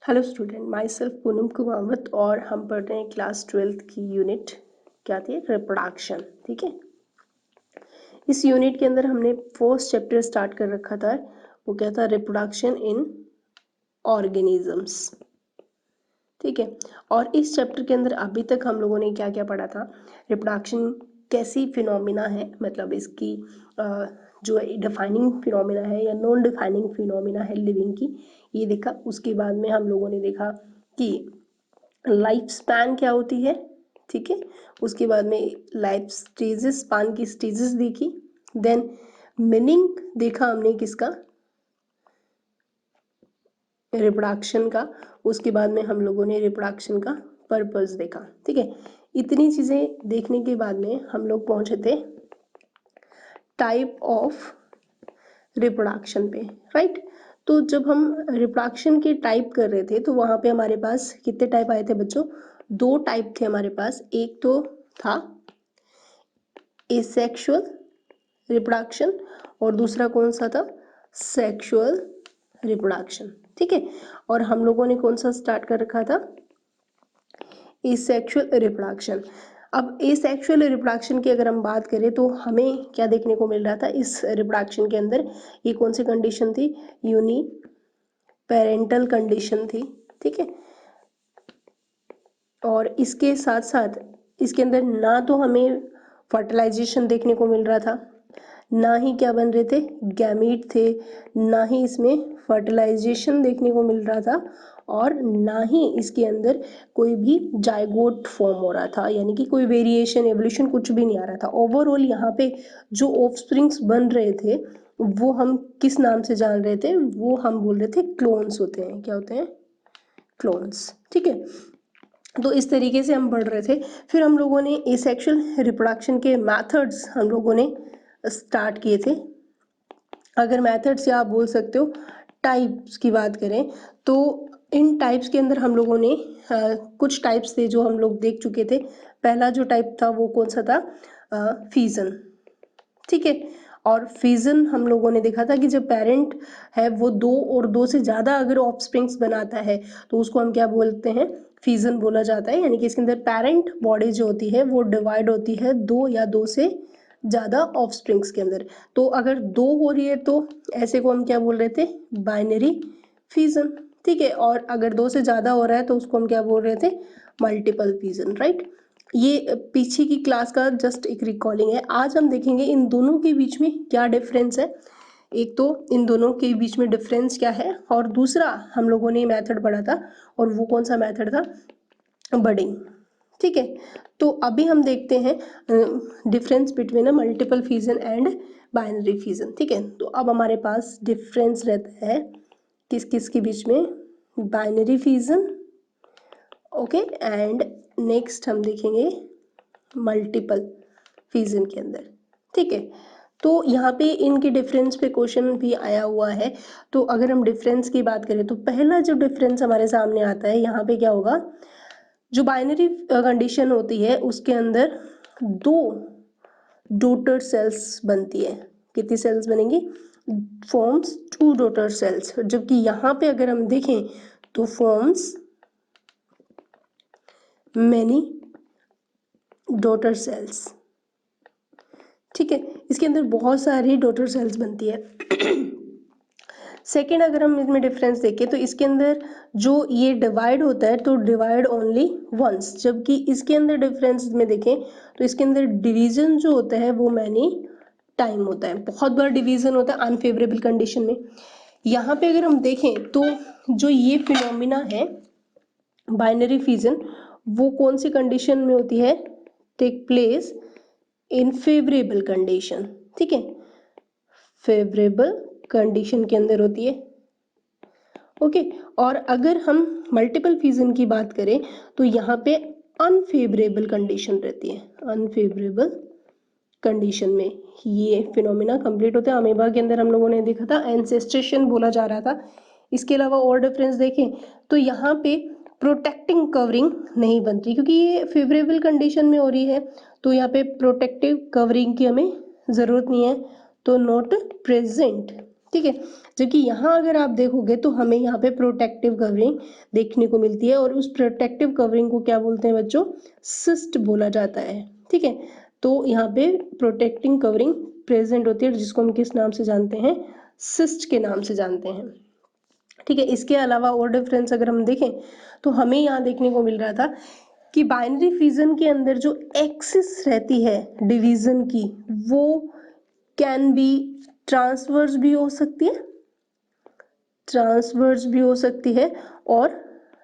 Hello student, my self Poonam Kumawat और हम पढ़ रहे हैं क्लास 12th की यूनिट क्या थी, रिप्रोडक्शन। ठीक है, इस यूनिट के अंदर हमने फर्स्ट चैप्टर स्टार्ट कर रखा था, वो क्या था, रिप्रोडक्शन इन ऑर्गेनिजम्स। ठीक है, और इस चैप्टर के अंदर अभी तक हम लोगों ने क्या क्या पढ़ा था, रिप्रोडक्शन कैसी फिनोमिना है, मतलब इसकी जो डिफाइनिंग फिनोमिना है या नॉन डिफाइनिंग फिनोमिना है लिविंग की, ये देखा। उसके बाद में हम लोगों ने देखा कि लाइफ स्पैन क्या होती है। ठीक है, उसके बाद में लाइफ स्टेजेस, स्पान की स्टेजेस देखी। देन मीनिंग देखा हमने किसका, रिप्रोडक्शन का। उसके बाद में हम लोगों ने रिप्रोडक्शन का पर्पस देखा। ठीक है, इतनी चीज़ें देखने के बाद में हम लोग पहुंचे थे टाइप ऑफ रिप्रोडक्शन पे, राइट। तो जब हम रिप्रोडक्शन के टाइप कर रहे थे तो वहाँ पे हमारे पास कितने टाइप आए थे बच्चों, दो टाइप थे हमारे पास। एक तो था एसेक्सुअल रिप्रोडक्शन और दूसरा कौन सा था, सेक्सुअल रिप्रोडक्शन। ठीक है, और हम लोगों ने कौन सा स्टार्ट कर रखा था, एसेक्सुअल रिप्रोडक्शन। अब एसेक्सुअल रिप्रोडक्शन की अगर हम बात करें तो हमें क्या देखने को मिल रहा था इस रिप्रोडक्शन के अंदर, ये कौन सी कंडीशन थी, यूनी पेरेंटल कंडीशन थी। ठीक है, और इसके साथ साथ इसके अंदर ना तो हमें फर्टिलाइजेशन देखने को मिल रहा था, ना ही क्या बन रहे थे, गैमीट थे, ना ही इसमें फर्टिलाइजेशन देखने को मिल रहा था, और ना ही इसके अंदर कोई भी जाइगोट फॉर्म हो रहा था, यानी कि कोई वेरिएशन, एवोल्यूशन कुछ भी नहीं आ रहा था। ओवरऑल यहाँ पे जो ऑफस्प्रिंग्स बन रहे थे वो हम किस नाम से जान रहे थे, वो हम बोल रहे थे क्लोन्स होते हैं। क्या होते हैं, क्लोन्स। ठीक है, तो इस तरीके से हम बढ़ रहे थे। फिर हम लोगों ने एसेक्सुअल रिप्रोडक्शन के मेथड्स हम लोगों ने स्टार्ट किए थे। अगर मेथड्स या आप बोल सकते हो टाइप्स की बात करें तो इन टाइप्स के अंदर हम लोगों ने कुछ टाइप्स थे जो हम लोग देख चुके थे। पहला जो टाइप था वो कौन सा था, फीजन। ठीक है, और फिजन हम लोगों ने देखा था कि जब पेरेंट है वो दो और दो से ज़्यादा अगर ऑफस्प्रिंग्स बनाता है तो उसको हम क्या बोलते हैं, फिजन बोला जाता है। यानी कि इसके अंदर पेरेंट बॉडी जो होती है वो डिवाइड होती है दो या दो से ज़्यादा ऑफस्प्रिंग्स के अंदर। तो अगर दो हो रही है तो ऐसे को हम क्या बोल रहे थे, बाइनरी फिजन। ठीक है, और अगर दो से ज़्यादा हो रहा है तो उसको हम क्या बोल रहे थे, मल्टीपल फिजन, राइट। ये पीछे की क्लास का जस्ट एक रिकॉर्डिंग है। आज हम देखेंगे इन दोनों के बीच में क्या डिफरेंस है। एक तो इन दोनों के बीच में डिफरेंस क्या है, और दूसरा हम लोगों ने मेथड पढ़ा था और वो कौन सा मेथड था, बडिंग। ठीक है, तो अभी हम देखते हैं difference between a multiple fission and binary fission. ठीक है, तो अब हमारे पास डिफरेंस रहता है किस किस के बीच में, binary fission, okay, and next हम देखेंगे मल्टीपल फिजन के अंदर। ठीक है, तो यहाँ पे इनके डिफरेंस पे क्वेश्चन भी आया हुआ है। तो अगर हम डिफरेंस की बात करें तो पहला जो डिफरेंस हमारे सामने आता है, यहाँ पे क्या होगा, जो बाइनरी कंडीशन होती है उसके अंदर दो डॉटर सेल्स बनती है। कितनी सेल्स बनेंगी, फॉर्म्स टू डॉटर सेल्स। जबकि यहाँ पे अगर हम देखें तो फॉर्म्स मैनी डॉटर सेल्स। ठीक है, इसके अंदर बहुत सारी डॉटर सेल्स बनती है। सेकेंड, अगर हम इसमें डिफरेंस देखें तो इसके अंदर जो ये डिवाइड होता है तो डिवाइड ओनली वंस, जबकि इसके अंदर डिफरेंस में देखें तो इसके अंदर डिवीजन जो होता है वो मैनी टाइम होता है, बहुत बार डिवीजन होता है अनफेवरेबल कंडीशन में। यहाँ पे अगर हम देखें तो जो ये फिनोमिना है बाइनरी फिजन, वो कौन सी कंडीशन में होती है, take place in favourable condition. ठीक है, फेवरेबल कंडीशन के अंदर होती है, ओके। और अगर हम मल्टीपल फिजन की बात करें तो यहाँ पे अनफेवरेबल कंडीशन रहती है, अनफेवरेबल कंडीशन में ये फिनोमिना कंप्लीट होता है। अमीबा के अंदर हम लोगों ने देखा था एंसेस्ट्रेशन बोला जा रहा था। इसके अलावा और डिफरेंस देखें तो यहाँ पे प्रोटेक्टिंग कवरिंग नहीं बनती, क्योंकि ये फेवरेबल कंडीशन में हो रही है तो यहाँ पे प्रोटेक्टिव कवरिंग की हमें ज़रूरत नहीं है, तो नॉट प्रेजेंट। ठीक है। जबकि यहाँ अगर आप देखोगे तो हमें यहाँ पे प्रोटेक्टिव कवरिंग देखने को मिलती है, और उस प्रोटेक्टिव कवरिंग को क्या बोलते हैं बच्चों? सिस्ट बोला जाता है। ठीक है, तो यहाँ पे प्रोटेक्टिंग कवरिंग प्रेजेंट होती है, जिसको हम किस नाम से जानते हैं? सिस्ट के नाम से जानते हैं। ठीक है, इसके अलावा और डिफरेंस अगर हम देखें तो हमें यहाँ देखने को मिल रहा था कि बाइनरी फिजन के अंदर जो एक्सिस रहती है डिवीजन की, वो कैन बी ट्रांसवर्स भी हो सकती है, ट्रांसवर्स भी हो सकती है, और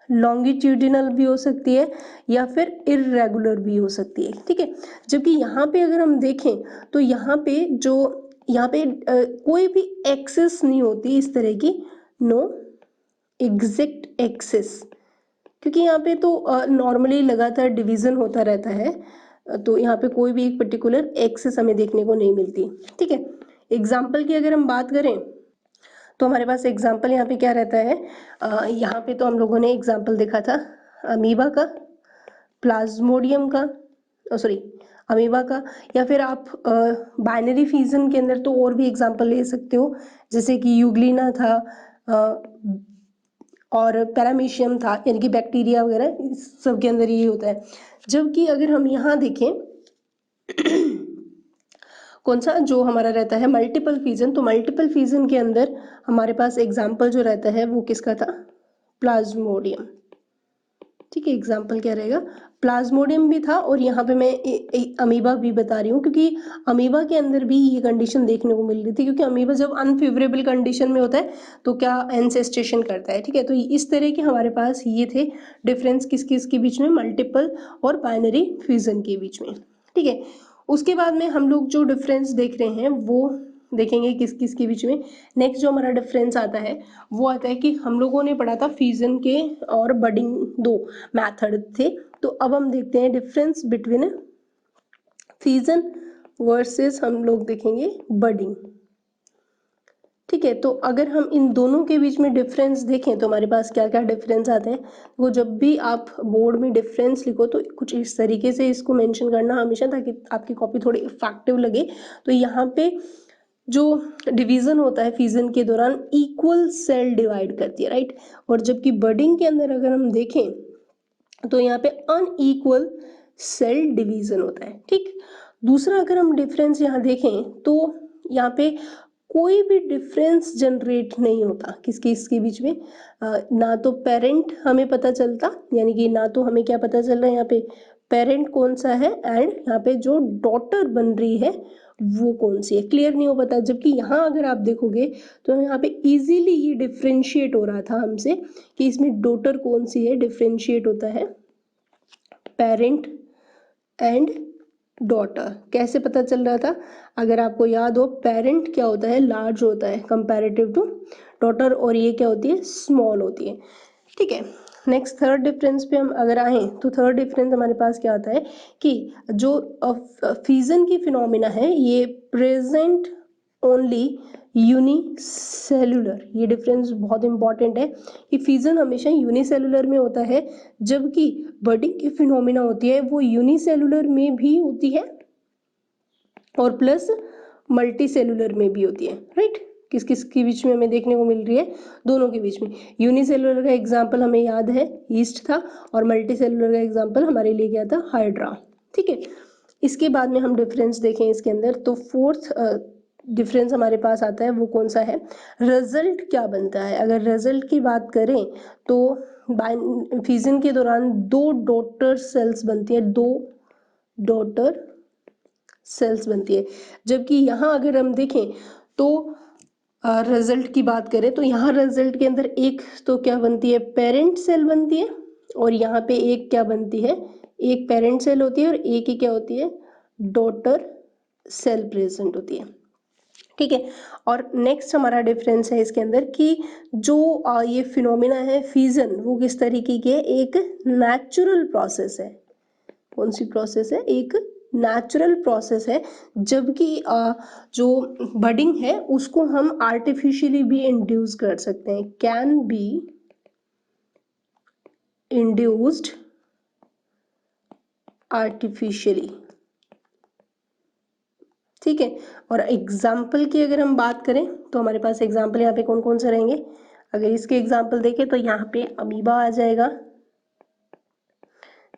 लॉन्गिट्यूडिनल भी हो सकती है, या फिर इर्रेगुलर भी हो सकती है। ठीक है, जबकि यहाँ पे अगर हम देखें तो यहाँ पे कोई भी एक्सिस नहीं होती इस तरह की, नो एग्जैक्ट एक्सिस, क्योंकि यहाँ पे तो नॉर्मली लगातार डिवीजन होता रहता है, तो यहाँ पे कोई भी एक पर्टिकुलर एक्सिस हमें देखने को नहीं मिलती। ठीक है, एग्जाम्पल की अगर हम बात करें तो हमारे पास एग्जाम्पल यहाँ पे क्या रहता है? यहाँ पे तो हम लोगों ने एग्जाम्पल देखा था अमीबा का, प्लाज्मोडियम का, सॉरी अमीबा का, या फिर आप बाइनरी फिजन के अंदर तो और भी एग्जाम्पल ले सकते हो, जैसे कि यूग्लिना था, और पैरामीशियम था, यानी कि बैक्टीरिया वगैरह, इस सब के अंदर ये होता है। जबकि अगर हम यहाँ देखें कौन सा जो हमारा रहता है मल्टीपल फिजन, तो मल्टीपल फिजन के अंदर हमारे पास एग्जाम्पल जो रहता है वो किसका था? प्लाज्मोडियम। ठीक है, एग्जाम्पल क्या रहेगा? प्लाज्मोडियम भी था, और यहाँ पे मैं अमीबा भी बता रही हूँ, क्योंकि अमीबा के अंदर भी ये कंडीशन देखने को मिल रही थी, क्योंकि अमीबा जब अनफेवरेबल कंडीशन में होता है तो क्या एंसेस्टेशन करता है। ठीक है, तो इस तरह के हमारे पास ये थे डिफरेंस किस किस के बीच में? मल्टीपल और बाइनरी फ्यूजन के बीच में। ठीक है, उसके बाद में हम लोग जो डिफरेंस देख रहे हैं वो देखेंगे किस किस के बीच में। नेक्स्ट जो हमारा डिफरेंस आता है वो आता है कि हम लोगों ने पढ़ा था फ्यूजन के और बडिंग दो मेथड थे, तो अब हम देखते हैं डिफरेंस बिटवीन फ्यूजन वर्सेस हम लोग देखेंगे बडिंग। ठीक है, तो अगर हम इन दोनों के बीच में डिफरेंस देखें तो हमारे पास क्या क्या डिफरेंस आते हैं, वो जब भी आप बोर्ड में डिफरेंस लिखो तो कुछ इस तरीके से इसको मेंशन करना हमेशा, ताकि आपकी कॉपी थोड़ी इफेक्टिव लगे। तो यहाँ पे जो डिवीजन होता है फ्यूजन के दौरान इक्वल सेल डिवाइड करती है, राइट, और जबकि बडिंग के अंदर अगर हम देखें तो यहाँ पे अनइक्वल सेल डिवीजन होता है। ठीक, दूसरा अगर हम डिफरेंस यहाँ देखें तो यहाँ पे कोई भी डिफरेंस जनरेट नहीं होता किसके इसके बीच में, ना तो पेरेंट हमें पता चलता, यानी कि ना तो हमें क्या पता चल रहा है यहाँ पे पेरेंट कौन सा है, एंड यहाँ पे जो डॉटर बन रही है वो कौन सी है, क्लियर नहीं हो पाता। जबकि यहाँ अगर आप देखोगे तो यहाँ पे इजीली ये डिफ्रेंशिएट हो रहा था हमसे कि इसमें डॉटर कौन सी है, डिफ्रेंशिएट होता है पेरेंट एंड डॉटर। कैसे पता चल रहा था? अगर आपको याद हो, पेरेंट क्या होता है? लार्ज होता है कंपैरेटिव टू डॉटर, और ये क्या होती है? स्मॉल होती है। ठीक है, नेक्स्ट थर्ड डिफरेंस पे हम अगर आए तो थर्ड डिफरेंस हमारे पास क्या आता है कि जो फ्यूजन की फिनोमिना है ये प्रेजेंट ओनली यूनिसेलुलर। ये डिफरेंस बहुत इंपॉर्टेंट है कि फ्यूजन हमेशा यूनिसेलुलर में होता है, जबकि बडिंग की फिनोमिना होती है वो यूनिसेलुलर में भी होती है और प्लस मल्टी सेलुलर में भी होती है, राइट। किस किस के बीच में हमें देखने को मिल रही है? दोनों के बीच में। यूनिसेलुलर का एग्जांपल हमें याद है ईस्ट था, और मल्टी सेलुलर का एग्जांपल हमारे लिए क्या था? हाइड्रा। ठीक है, इसके बाद में हम डिफरेंस देखें इसके अंदर तो फोर्थ डिफरेंस हमारे पास आता है वो कौन सा है? रिजल्ट क्या बनता है? अगर रिजल्ट की बात करें तो फ्यूजन के दौरान दो डॉटर सेल्स बनती है, दो डॉटर सेल्स बनती है। जबकि यहाँ अगर हम देखें तो रिजल्ट की बात करें तो यहाँ रिजल्ट के अंदर एक तो क्या बनती है? पेरेंट सेल बनती है, और यहाँ पे एक क्या बनती है? एक पेरेंट सेल होती है और एक ही क्या होती है? डॉटर सेल प्रेजेंट होती है। ठीक है, और नेक्स्ट हमारा डिफरेंस है इसके अंदर कि जो ये फिनोमिना है फ्यूजन, वो किस तरीके की है? एक नेचुरल प्रोसेस है। कौन सी प्रोसेस है? एक नेचुरल प्रोसेस है। जबकि जो बडिंग है उसको हम आर्टिफिशियली भी इंड्यूस कर सकते हैं, कैन बी इंड्यूस्ड आर्टिफिशियली। ठीक है। और एग्जाम्पल की अगर हम बात करें तो हमारे पास एग्जाम्पल यहाँ पे कौन कौन से रहेंगे, अगर इसके एग्जाम्पल देखें तो यहाँ पे अमीबा आ जाएगा,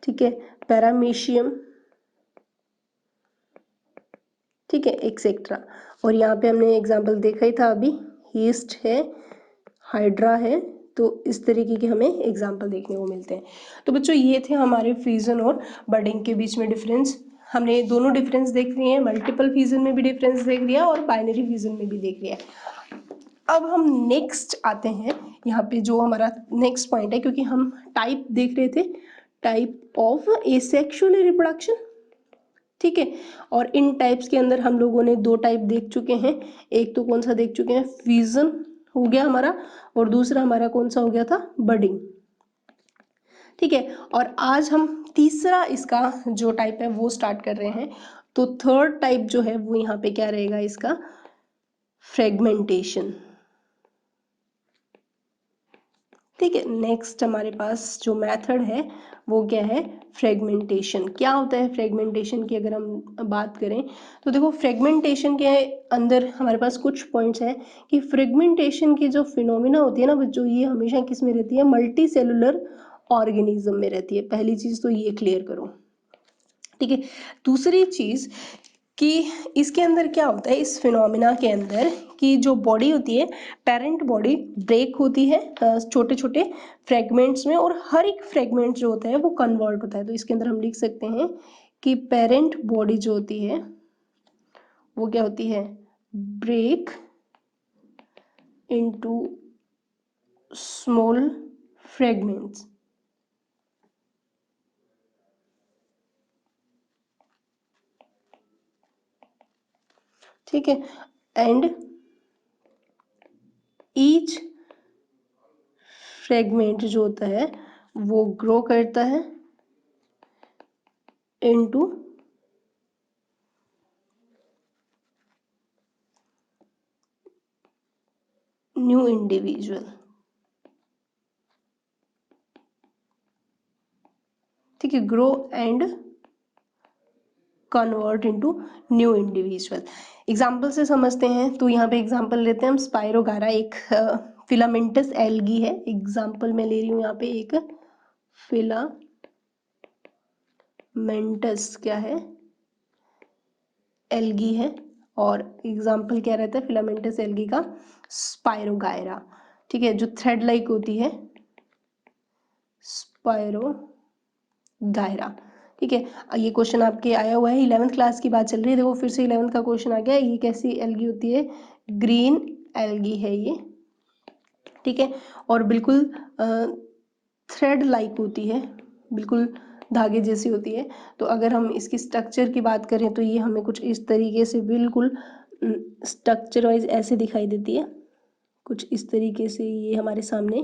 ठीक है, पैरामीशियम, ठीक है, एक्सेट्रा। और यहाँ पे हमने एग्जाम्पल देखा ही था अभी, हीस्ट है, हाइड्रा है, तो इस तरीके के हमें एग्जाम्पल देखने को मिलते हैं। तो बच्चों ये थे हमारे फ्यूजन और बडिंग के बीच में डिफरेंस। हमने दोनों डिफरेंस देख लिए हैं, मल्टीपल फ्यूजन में भी डिफरेंस देख लिया और बाइनरी फ्यूजन में भी देख लिया। अब हम नेक्स्ट आते हैं, यहाँ पे जो हमारा नेक्स्ट पॉइंट है, क्योंकि हम टाइप देख रहे थे, टाइप ऑफ एसेक्सुअल रिप्रोडक्शन, ठीक है। और इन टाइप्स के अंदर हम लोगों ने दो टाइप देख चुके हैं, एक तो कौन सा देख चुके हैं, फ्यूजन हो गया हमारा, और दूसरा हमारा कौन सा हो गया था, बडिंग, ठीक है। और आज हम तीसरा इसका जो टाइप है वो स्टार्ट कर रहे हैं। तो थर्ड टाइप जो है वो यहाँ पे क्या रहेगा इसका, फ्रेगमेंटेशन, ठीक है। नेक्स्ट हमारे पास जो मेथड है वो क्या है, फ्रेगमेंटेशन। क्या होता है फ्रेगमेंटेशन की अगर हम बात करें तो देखो, फ्रेगमेंटेशन के अंदर हमारे पास कुछ पॉइंट्स हैं कि फ्रेगमेंटेशन की जो फिनोमिना होती है ना बच्चों, ये हमेशा किस में रहती है, मल्टी सेलुलर ऑर्गेनिज्म में रहती है। पहली चीज तो ये क्लियर करो, ठीक है। दूसरी चीज कि इसके अंदर क्या होता है, इस फिनोमिना के अंदर कि जो बॉडी होती है, पेरेंट बॉडी ब्रेक होती है छोटे छोटे फ्रेगमेंट्स में, और हर एक फ्रेगमेंट जो होता है वो कन्वर्ट होता है। तो इसके अंदर हम लिख सकते हैं कि पेरेंट बॉडी जो होती है वो क्या होती है, ब्रेक इनटू स्मॉल फ्रेगमेंट्स, ठीक है। एंड ईच फ्रेगमेंट जो होता है वो ग्रो करता है इनटू न्यू इंडिविजुअल, ठीक है, grow and convert into new individual. Example से समझते हैं, तो यहाँ पे एग्जाम्पल लेते हैं हम, स्पाइरोगारा एक फिलामेंटस एल्गी है। एग्जाम्पल मैं ले रही हूँ यहाँ पे एक फिलामेंटस क्या है, एल्गी है। और एग्जाम्पल क्या रहता है फिलामेंटस एल्गी का, स्पाइरोगायरा, ठीक है, जो थ्रेड लाइक होती है, स्पाइरोगायरा, ठीक है। ये क्वेश्चन आपके आया हुआ है, 11th क्लास की बात चल रही है, देखो फिर से 11th का क्वेश्चन आ गया। ये कैसी एल्गी होती है, ग्रीन एल्गी है ये, ठीक है। और बिल्कुल थ्रेड लाइक होती है, बिल्कुल धागे जैसी होती है। तो अगर हम इसकी स्ट्रक्चर की बात करें तो ये हमें कुछ इस तरीके से बिल्कुल स्ट्रक्चर वाइज ऐसे दिखाई देती है, कुछ इस तरीके से ये हमारे सामने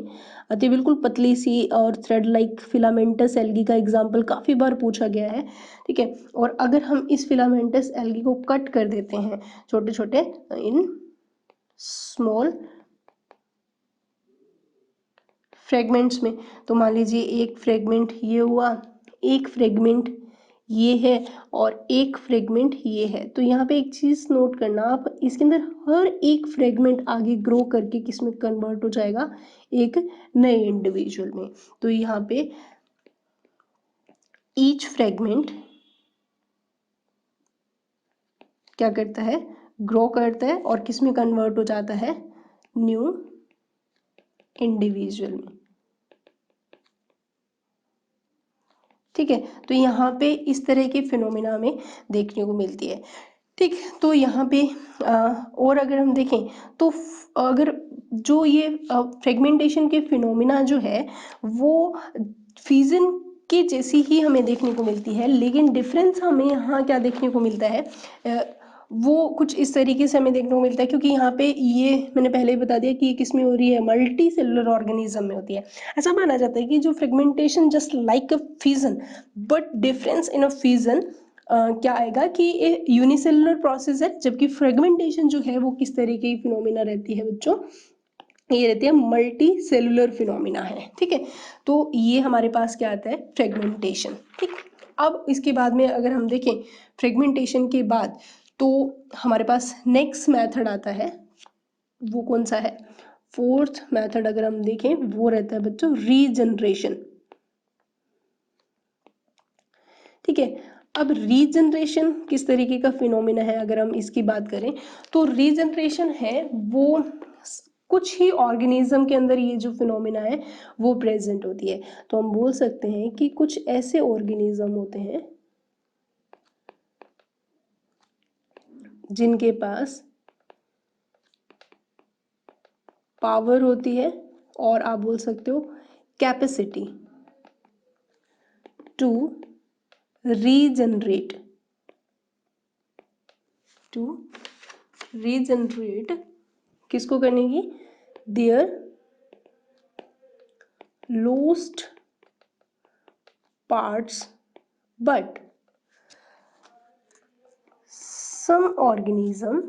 आती है, बिल्कुल पतली सी और थ्रेड लाइक फिलामेंटस एल्गी का एग्जाम्पल काफ़ी बार पूछा गया है, ठीक है। और अगर हम इस फिलामेंटस एल्गी को कट कर देते हैं छोटे छोटे इन स्मॉल फ्रेगमेंट्स में, तो मान लीजिए एक फ्रेगमेंट ये हुआ, एक फ्रेगमेंट ये है, और एक फ्रेगमेंट ये है। तो यहाँ पे एक चीज़ नोट करना आप, इसके अंदर हर एक फ्रेगमेंट आगे ग्रो करके किस में कन्वर्ट हो जाएगा, एक नए इंडिविजुअल में। तो यहाँ पे ईच फ्रेगमेंट क्या करता है, ग्रो करता है और किस में कन्वर्ट हो जाता है, न्यू इंडिविजुअल में, ठीक है। तो यहाँ पे इस तरह के फिनोमिना में देखने को मिलती है, ठीक। तो यहाँ पे और अगर हम देखें तो अगर जो ये फ्रेगमेंटेशन के फिनोमिना जो है वो फ्यूजन की जैसी ही हमें देखने को मिलती है, लेकिन डिफरेंस हमें यहाँ क्या देखने को मिलता है, वो कुछ इस तरीके से हमें देखने को मिलता है, क्योंकि यहाँ पे ये मैंने पहले ही बता दिया कि ये किस में हो रही है, मल्टी सेलुलर ऑर्गेनिज्म में होती है। ऐसा माना जाता है कि जो fragmentation just like a fusion, but difference in a fusion क्या आएगा कि ये यूनिसेलुलर प्रोसेस है, जबकि फ्रेगमेंटेशन जो है वो किस तरीके की फिनोमिना रहती है बच्चों, ये रहती है मल्टी सेलुलर फिनोमिना है, ठीक है। तो ये हमारे पास क्या आता है, फ्रेगमेंटेशन, ठीक। अब इसके बाद में अगर हम देखें फ्रेगमेंटेशन के बाद तो हमारे पास नेक्स्ट मेथड आता है, वो कौन सा है? फोर्थ मेथड अगर हम देखें वो रहता है बच्चों रीजनरेशन। ठीक है, अब रीजनरेशन किस तरीके का फिनोमिना है अगर हम इसकी बात करें तो रीजनरेशन है वो कुछ ही ऑर्गेनिज्म के अंदर ये जो फिनोमिना है वो प्रेजेंट होती है। तो हम बोल सकते हैं कि कुछ ऐसे ऑर्गेनिज्म होते हैं जिनके पास पावर होती है और आप बोल सकते हो कैपेसिटी टू रीजनरेट किसको करने की? There lost parts, but some organism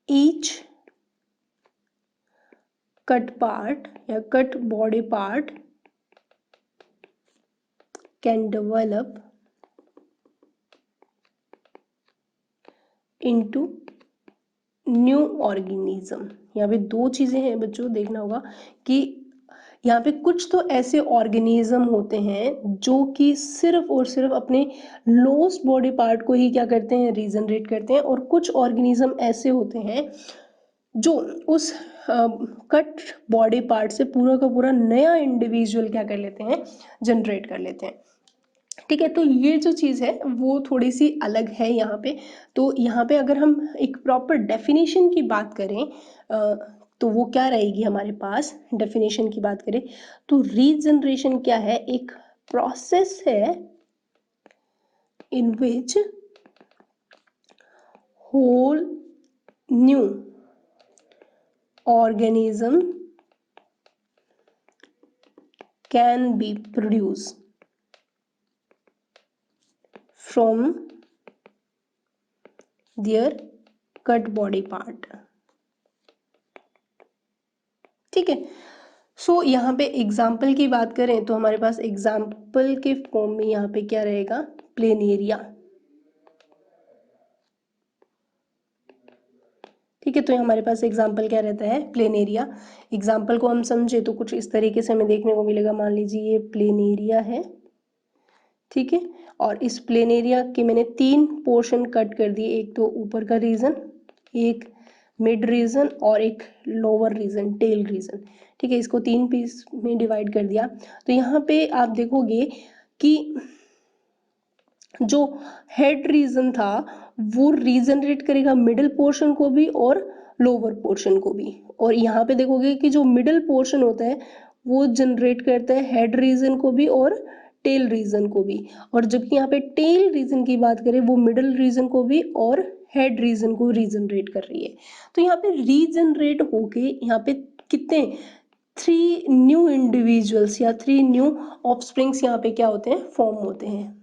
each cut part या cut body part can develop into new organism. यहाँ पे दो चीजें हैं बच्चों, देखना होगा कि यहाँ पे कुछ तो ऐसे ऑर्गेनिज्म होते हैं जो कि सिर्फ और सिर्फ अपने लोस्ट बॉडी पार्ट को ही क्या करते हैं? रीजनरेट करते हैं। और कुछ ऑर्गेनिज्म ऐसे होते हैं जो उस कट बॉडी पार्ट से पूरा का पूरा नया इंडिविजुअल क्या कर लेते हैं? जनरेट कर लेते हैं। ठीक है, तो ये जो चीज़ है वो थोड़ी सी अलग है यहाँ पे। तो यहाँ पे अगर हम एक प्रॉपर डेफिनेशन की बात करें तो वो क्या रहेगी हमारे पास? डेफिनेशन की बात करें तो रीजनरेशन क्या है? एक प्रोसेस है in which whole new organism can be produced from their cut body part। ठीक है, सो यहाँ पे एग्जाम्पल की बात करें तो हमारे पास एग्जाम्पल के फॉर्म में यहाँ पे क्या रहेगा? प्लेनेरिया। ठीक है, तो हमारे पास एग्जाम्पल क्या रहता है? प्लेनेरिया। एग्जाम्पल को हम समझे तो कुछ इस तरीके से हमें देखने को मिलेगा। मान लीजिए ये प्लेनेरिया है, ठीक है, और इस प्लेनेरिया के मैंने 3 पोर्शन कट कर दिए, एक तो ऊपर का रीजन, एक मिड रीजन और एक लोअर रीजन, टेल रीजन। ठीक है, इसको 3 पीस में डिवाइड कर दिया। तो यहाँ पे आप देखोगे कि जो हेड रीजन था वो रीजनरेट करेगा मिडिल पोर्शन को भी और लोअर पोर्शन को भी। और यहाँ पे देखोगे कि जो मिडिल पोर्शन होता है वो जनरेट करता है हेड रीजन को भी और टेल रीजन को भी। और जबकि यहाँ पे टेल रीजन की बात करें वो मिडिल रीजन को भी और हेड रीजन को रीजनरेट कर रही है। तो यहाँ पे रीजनरेट होके यहाँ पे कितने 3 न्यू इंडिविजुअल्स या 3 न्यू ऑफस्प्रिंग्स यहाँ पे क्या होते हैं? फॉर्म होते हैं।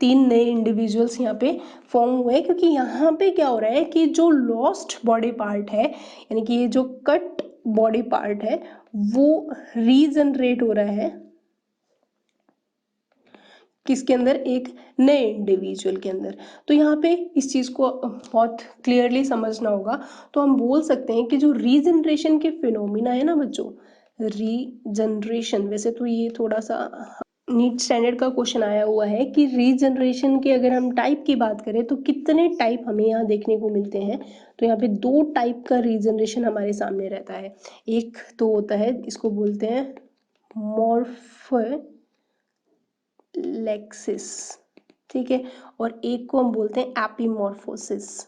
3 नए इंडिविजुअल्स यहाँ पे फॉर्म हुए, क्योंकि यहाँ पे क्या हो रहा है कि जो लॉस्ट बॉडी पार्ट है यानी कि ये जो कट बॉडी पार्ट है वो रीजनरेट हो रहा है किसके अंदर? एक नए इंडिविजुअल के अंदर। तो यहाँ पे इस चीज़ को बहुत क्लियरली समझना होगा। तो हम बोल सकते हैं कि जो रीजनरेशन के फिनोमिना है ना बच्चों, रीजनरेशन, वैसे तो ये थोड़ा सा नीट स्टैंडर्ड का क्वेश्चन आया हुआ है कि रीजनरेशन के अगर हम टाइप की बात करें तो कितने टाइप हमें यहाँ देखने को मिलते हैं। तो यहाँ पे 2 टाइप का रीजनरेशन हमारे सामने रहता है। एक तो होता है, इसको बोलते हैं मॉर्फोलेक्सिस, ठीक है, और एक को हम बोलते हैं एपीमॉर्फोसिस।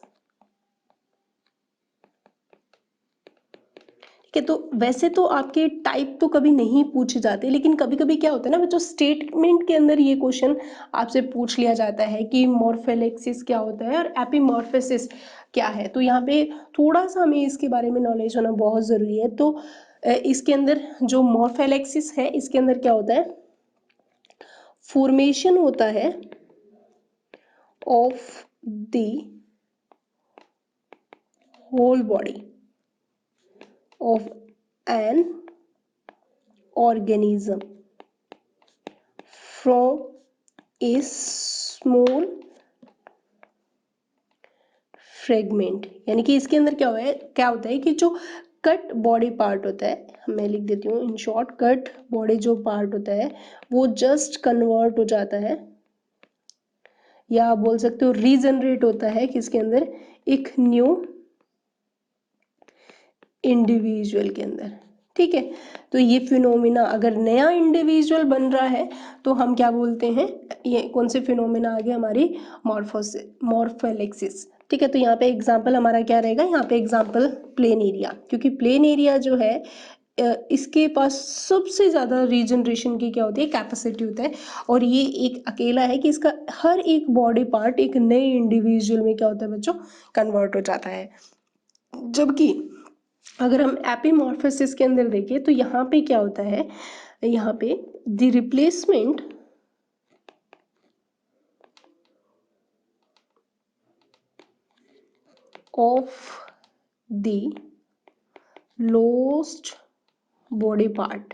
ठीक है, तो वैसे तो आपके टाइप तो कभी नहीं पूछे जाते, लेकिन कभी कभी क्या होता है ना बच्चों, स्टेटमेंट के अंदर ये क्वेश्चन आपसे पूछ लिया जाता है कि मॉर्फोलेक्सिस क्या होता है और एपीमॉर्फोसिस क्या है। तो यहाँ पे थोड़ा सा हमें इसके बारे में नॉलेज होना बहुत ज़रूरी है। तो इसके अंदर जो मॉर्फोलेक्सिस है इसके अंदर क्या होता है? फॉर्मेशन होता है of the whole body of an organism from a small fragment, यानी कि इसके अंदर क्या होता है कि जो कट बॉडी पार्ट होता है, मैं लिख देती हूँ इन शॉर्ट, कट बॉडी जो पार्ट होता है वो जस्ट कन्वर्ट हो जाता है, या आप बोल सकते हो रीजनरेट होता है किसके अंदर, एक न्यू इंडिविजुअल के अंदर। ठीक है, तो ये फिनोमिना, अगर नया इंडिविजुअल बन रहा है तो हम क्या बोलते हैं, ये कौन से फिनोमिना आ गए हमारी, मॉर्फोलेक्सिस। ठीक है, तो यहाँ पे एग्जाम्पल हमारा क्या रहेगा, यहाँ पे एग्जाम्पल प्लेन एरिया, क्योंकि प्लेन एरिया जो है इसके पास सबसे ज़्यादा रीजनरेशन की क्या होती है, कैपेसिटी होता है, और ये एक अकेला है कि इसका हर एक बॉडी पार्ट एक नए इंडिविजुअल में क्या होता है बच्चों, कन्वर्ट हो जाता है। जबकि अगर हम एपिमॉर्फोसिस के अंदर देखें तो यहाँ पे क्या होता है, यहाँ पे the replacement of the lost body part.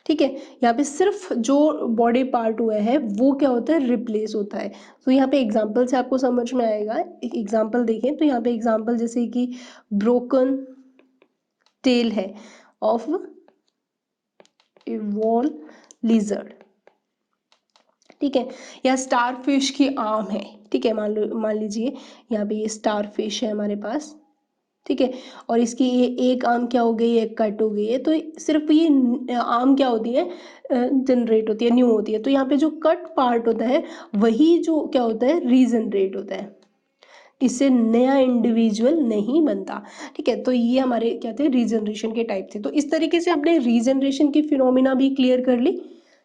ठीक है, यहाँ पे सिर्फ जो बॉडी पार्ट हुआ है वो क्या होता है, रिप्लेस होता है। तो यहाँ पे एग्जांपल से आपको समझ में आएगा, एक एग्जांपल देखें तो यहाँ पे एग्जांपल जैसे कि ब्रोकन टेल है ऑफ ए वॉल लिजर्ड, ठीक है, या स्टार फिश की आर्म है। ठीक है, मान लीजिए यहाँ पे ये स्टार फिश है हमारे पास, ठीक है, और इसकी ये एक आर्म क्या हो गई, एक कट हो गई है, तो सिर्फ ये आर्म क्या होती है, जनरेट होती है, न्यू होती है। तो यहाँ पे जो कट पार्ट होता है वही जो क्या होता है, रीजनरेट होता है, इससे नया इंडिविजुअल नहीं बनता। ठीक है, तो ये हमारे क्या थे, रीजनरेशन के टाइप थे। तो इस तरीके से हमने रीजनरेशन की फिनोमिना भी क्लियर कर ली।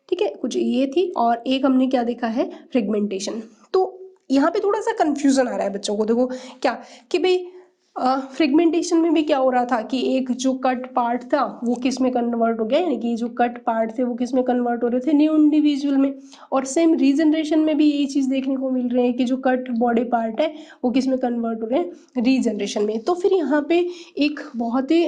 ठीक है, कुछ ये थी, और एक हमने क्या देखा है, फ्रेगमेंटेशन। तो यहाँ पे थोड़ा सा कंफ्यूजन आ रहा है बच्चों को, देखो क्या कि भाई फ्रेगमेंटेशन में भी क्या हो रहा था कि एक जो कट पार्ट था वो किस में कन्वर्ट हो गया, यानी कि जो कट पार्ट थे वो किस में कन्वर्ट हो रहे थे, न्यू इंडिविजुअल में। और सेम रीजनरेशन में भी यही चीज़ देखने को मिल रही है कि जो कट बॉडी पार्ट है वो किस में कन्वर्ट हो रहे हैं, रीजनरेशन में। तो फिर यहाँ पे एक बहुत ही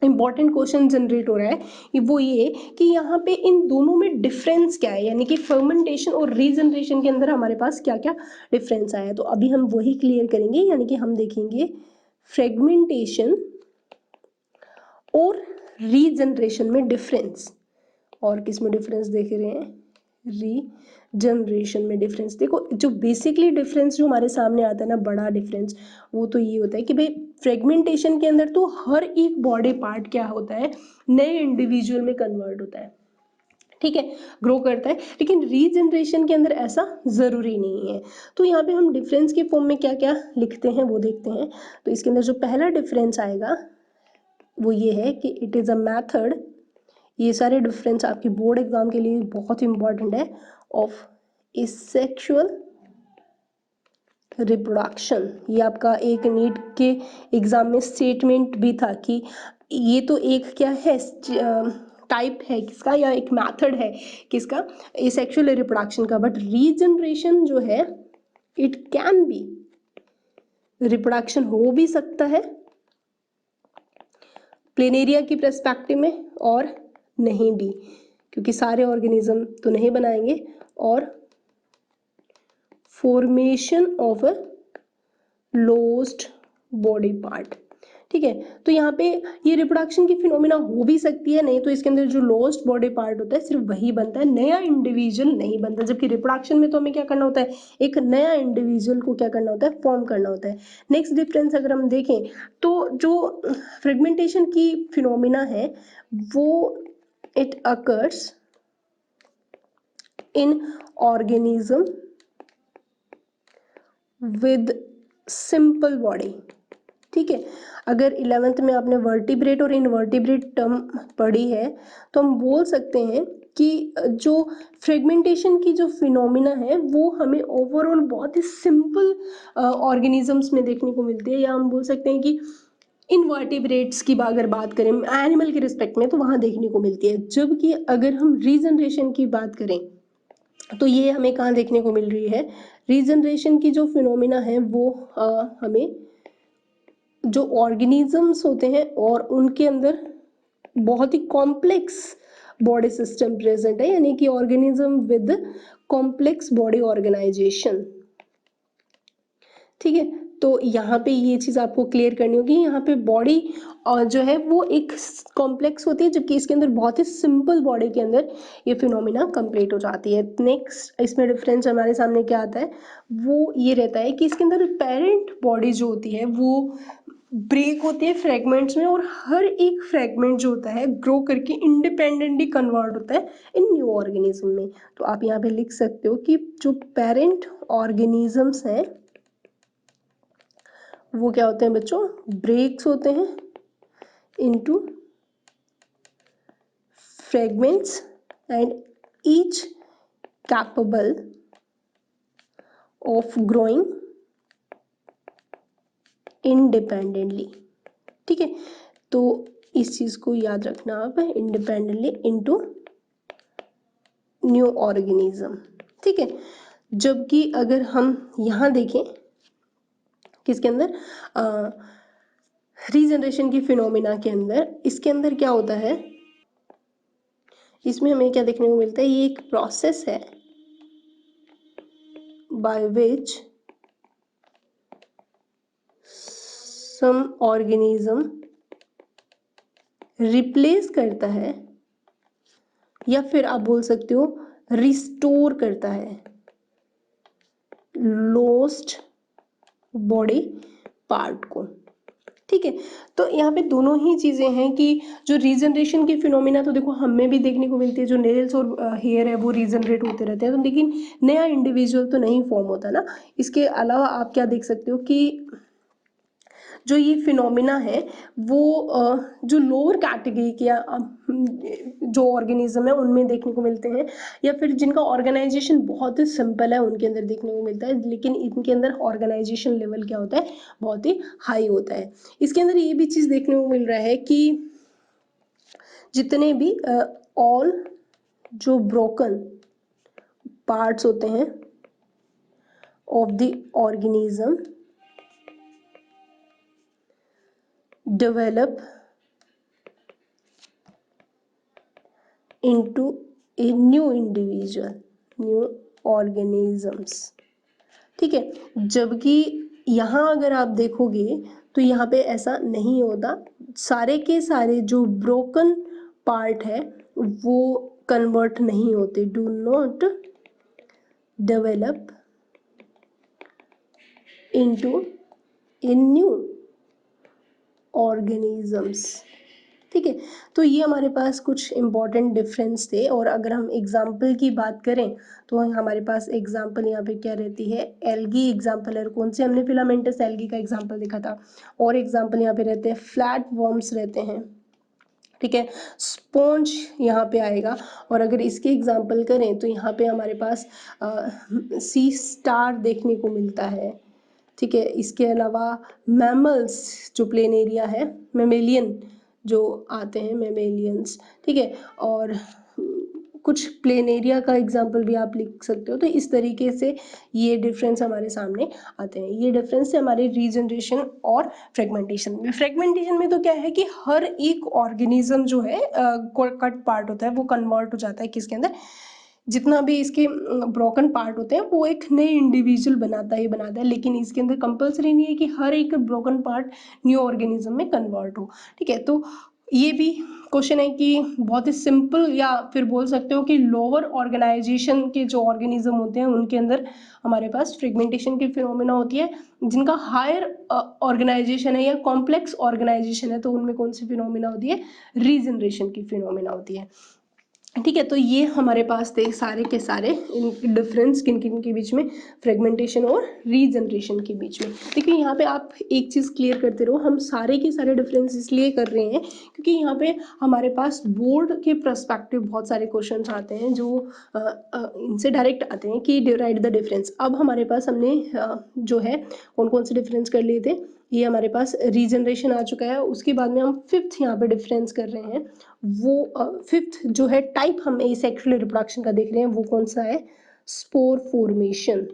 इंपॉर्टेंट क्वेश्चन जनरेट हो रहा है, वो ये कि यहाँ पे इन दोनों में डिफरेंस क्या है, यानी कि फर्मेंटेशन और रीजनरेशन के अंदर हमारे पास क्या क्या डिफरेंस आया है। तो अभी हम वही क्लियर करेंगे, यानी कि हम देखेंगे फ्रेगमेंटेशन और रीजनरेशन में डिफरेंस। और किस में डिफरेंस देख रहे हैं, रीजनरेशन में डिफरेंस। देखो जो बेसिकली डिफरेंस जो हमारे सामने आता है ना, बड़ा डिफरेंस, वो तो ये होता है कि भाई फ्रेगमेंटेशन के अंदर तो हर एक बॉडी पार्ट क्या होता है, नए इंडिविजुअल में कन्वर्ट होता है, ठीक है, ग्रो करता है। लेकिन रीजनरेशन के अंदर ऐसा ज़रूरी नहीं है। तो यहाँ पे हम डिफरेंस के फॉर्म में क्या क्या लिखते हैं वो देखते हैं। तो इसके अंदर जो पहला डिफरेंस आएगा वो ये है कि इट इज़ अ मैथड, ये सारे डिफरेंस आपके बोर्ड एग्जाम के लिए बहुत इंपॉर्टेंट है, ऑफ एसेक्सुअल रिप्रोडक्शन। ये आपका एक नीट के एग्जाम में स्टेटमेंट भी था कि ये तो एक क्या है, टाइप है किसका, या एक मेथड है किसका, एसेक्सुअल रिप्रोडक्शन का। बट रीजनरेशन जो है, इट कैन बी, रिप्रोडक्शन हो भी सकता है प्लेनेरिया की पर्सपेक्टिव में और नहीं भी, क्योंकि सारे ऑर्गेनिज्म तो नहीं बनाएंगे। और formation of a lost body part, ठीक है। तो यहाँ पे ये रिप्रोडक्शन की फिनोमिना हो भी सकती है, नहीं तो इसके अंदर जो लोस्ट बॉडी पार्ट होता है सिर्फ वही बनता है, नया इंडिविजुअल नहीं बनता। जबकि रिप्रोडक्शन में तो हमें क्या करना होता है, एक नया इंडिविजुअल को क्या करना होता है, फॉर्म करना होता है। नेक्स्ट डिफरेंस अगर हम देखें तो जो फ्रेगमेंटेशन की फिनोमिना है वो it occurs in organism with simple body, ठीक है। अगर 11th में आपने वर्टिब्रेट और इनवर्टिब्रेट टर्म पढ़ी है तो हम बोल सकते हैं कि जो फ्रेगमेंटेशन की जो फिनोमिना है वो हमें ओवरऑल बहुत ही सिंपल ऑर्गेनिजम्स में देखने को मिलती है, या हम बोल सकते हैं कि इनवर्टिब्रेट्स की अगर बात करें एनिमल के रिस्पेक्ट में तो वहाँ देखने को मिलती है। जबकि अगर हम रीजनरेशन की बात करें तो ये हमें कहाँ देखने को मिल रही है, रीजनरेशन की जो फिनोमिना है वो हमें जो ऑर्गेनिजम्स होते हैं और उनके अंदर बहुत ही कॉम्प्लेक्स बॉडी सिस्टम प्रेजेंट है, यानी कि organism with complex body organisation. ठीक है, तो यहाँ पे ये चीज़ आपको क्लियर करनी होगी। यहाँ पे बॉडी जो है वो एक कॉम्प्लेक्स होती है, जबकि इसके अंदर बहुत ही सिंपल बॉडी के अंदर ये फिनोमिना कंप्लीट हो जाती है। नेक्स्ट इसमें डिफरेंस हमारे सामने क्या आता है, वो ये रहता है कि इसके अंदर पेरेंट बॉडी जो होती है वो ब्रेक होती है फ्रेगमेंट्स में, और हर एक फ्रेगमेंट जो होता है ग्रो करके इंडिपेंडेंटली कन्वर्ट होता है इन न्यू ऑर्गेनिज्म में। तो आप यहाँ पे लिख सकते हो कि जो पेरेंट ऑर्गेनिजम्स हैं वो क्या होते हैं बच्चों, ब्रेक्स होते हैं into fragments and each capable of growing independently. ठीक है, तो इस चीज को याद रखना आप, इंडिपेंडेंटली इनटू न्यू ऑर्गेनिज्म। ठीक है, जबकि अगर हम यहाँ देखें किसके अंदर, रीजनरेशन की फिनोमिना के अंदर, इसके अंदर क्या होता है, इसमें हमें क्या देखने को मिलता है, ये एक प्रोसेस है by which some organism replace करता है, या फिर आप बोल सकते हो रिस्टोर करता है लॉस्ट बॉडी पार्ट को। ठीक है, तो यहाँ पे दोनों ही चीजें हैं कि जो रीजनरेशन की फिनोमिना तो देखो हमें भी देखने को मिलती है, जो नेल्स और हेयर है वो रीजनरेट होते रहते हैं, तो लेकिन नया इंडिविजुअल तो नहीं फॉर्म होता ना। इसके अलावा आप क्या देख सकते हो कि जो ये फिनोमिना है वो जो लोअर कैटेगरी के जो ऑर्गेनिज्म है उनमें देखने को मिलते हैं, या फिर जिनका ऑर्गेनाइजेशन बहुत ही सिंपल है उनके अंदर देखने को मिलता है, लेकिन इनके अंदर ऑर्गेनाइजेशन लेवल क्या होता है, बहुत ही हाई होता है। इसके अंदर ये भी चीज़ देखने को मिल रहा है कि जितने भी ऑल जो ब्रोकन पार्ट्स होते हैं of the organism develop into a new individual, new organisms। ठीक है, जबकि यहाँ अगर आप देखोगे तो यहाँ पे ऐसा नहीं होता, सारे के सारे जो ब्रोकन पार्ट है वो कन्वर्ट नहीं होते, do not develop into a new organisms. ठीक है, तो ये हमारे पास कुछ इंपॉर्टेंट डिफरेंस थे। और अगर हम एग्जाम्पल की बात करें तो हमारे पास एग्जाम्पल यहाँ पे क्या रहती है, एल्गी एग्जाम्पल है, कौन से हमने फिलामेंटस एल्गी का एग्जाम्पल देखा था, और एग्जाम्पल यहाँ पे रहते हैं फ्लैट वर्म्स रहते हैं। ठीक है, स्पॉन्ज यहाँ पे आएगा, और अगर इसके एग्जाम्पल करें तो यहाँ पे हमारे पास सी स्टार देखने को मिलता है। ठीक है, इसके अलावा मैमल्स जो प्लेनेरिया है, मेमेलियन जो आते हैं, मेमेलियंस। ठीक है, और कुछ प्लेनेरिया का एग्जाम्पल भी आप लिख सकते हो। तो इस तरीके से ये डिफरेंस हमारे सामने आते हैं। ये डिफरेंस है हमारे रीजनरेशन और फ्रेगमेंटेशन में। फ्रेगमेंटेशन में तो क्या है कि हर एक ऑर्गेनिज्म जो है कट पार्ट होता है वो कन्वर्ट हो जाता है किसके अंदर, जितना भी इसके ब्रोकन पार्ट होते हैं वो एक नए इंडिविजुअल बनाता है, लेकिन इसके अंदर कंपलसरी नहीं है कि हर एक ब्रोकन पार्ट न्यू ऑर्गेनिज्म में कन्वर्ट हो। ठीक है, तो ये भी क्वेश्चन है कि बहुत ही सिंपल, या फिर बोल सकते हो कि लोअर ऑर्गेनाइजेशन के जो ऑर्गेनिज्म होते हैं उनके अंदर हमारे पास फ्रेगमेंटेशन की फिनोमिना होती है। जिनका हायर ऑर्गेनाइजेशन है या कॉम्प्लेक्स ऑर्गेनाइजेशन है तो उनमें कौन सी फिनोमिना होती है, रीजनरेशन की फिनोमिना होती है। ठीक है, तो ये हमारे पास थे सारे के सारे इन डिफरेंस किन किन के बीच में, फ्रेगमेंटेशन और रीजनरेशन के बीच में। देखिए यहाँ पे आप एक चीज़ क्लियर करते रहो, हम सारे के सारे डिफरेंस इसलिए कर रहे हैं क्योंकि यहाँ पे हमारे पास बोर्ड के पर्सपेक्टिव बहुत सारे क्वेश्चंस आते हैं जो इनसे डायरेक्ट आते हैं कि राइट द डिफरेंस। अब हमारे पास हमने जो है कौन कौन से डिफरेंस कर लिए थे, ये हमारे पास रीजनरेशन आ चुका है, उसके बाद में हम फिफ्थ यहाँ पे डिफरेंस कर रहे हैं। वो फिफ्थ जो है टाइप हम एसेक्सुअल रिप्रोडक्शन का देख रहे हैं, वो कौन सा है, स्पोर फॉर्मेशन।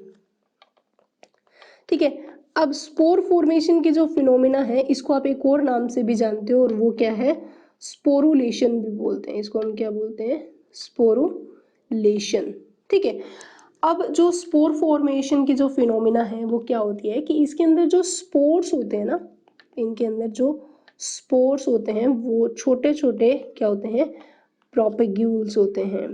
ठीक है, अब स्पोर फॉर्मेशन की जो फिनोमिना है इसको आप एक और नाम से भी जानते हो, और वो क्या है, स्पोरुलेशन भी बोलते हैं इसको, हम क्या बोलते हैं, स्पोरुलेशन। ठीक है, अब जो स्पोर फॉर्मेशन की जो फिनोमिना है वो क्या होती है कि इसके अंदर जो स्पोर्स होते हैं ना, इनके अंदर जो स्पोर्स होते हैं वो छोटे छोटे क्या होते हैं, प्रोपेग्यूल्स होते हैं।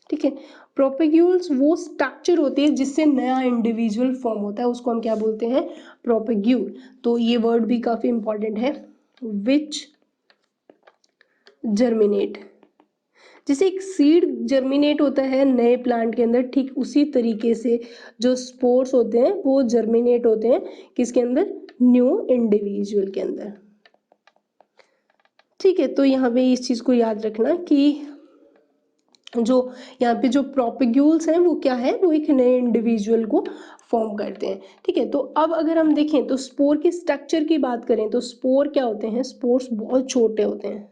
ठीक है, प्रोपेग्यूल्स वो स्ट्रक्चर होती है जिससे नया इंडिविजुअल फॉर्म होता है, उसको हम क्या बोलते हैं, प्रोपेग्यूल। तो ये वर्ड भी काफी इंपॉर्टेंट है, विच जर्मिनेट। जैसे एक सीड जर्मिनेट होता है नए प्लांट के अंदर, ठीक उसी तरीके से जो स्पोर्स होते हैं वो जर्मिनेट होते हैं किसके अंदर, न्यू इंडिविजुअल के अंदर। ठीक है, तो यहाँ पे इस चीज को याद रखना कि जो यहाँ पे जो प्रोपेग्यूल्स हैं वो क्या है, वो एक नए इंडिविजुअल को फॉर्म करते हैं। ठीक है, तो अब अगर हम देखें तो स्पोर के स्ट्रक्चर की बात करें तो स्पोर क्या होते हैं, स्पोर्स बहुत छोटे होते हैं,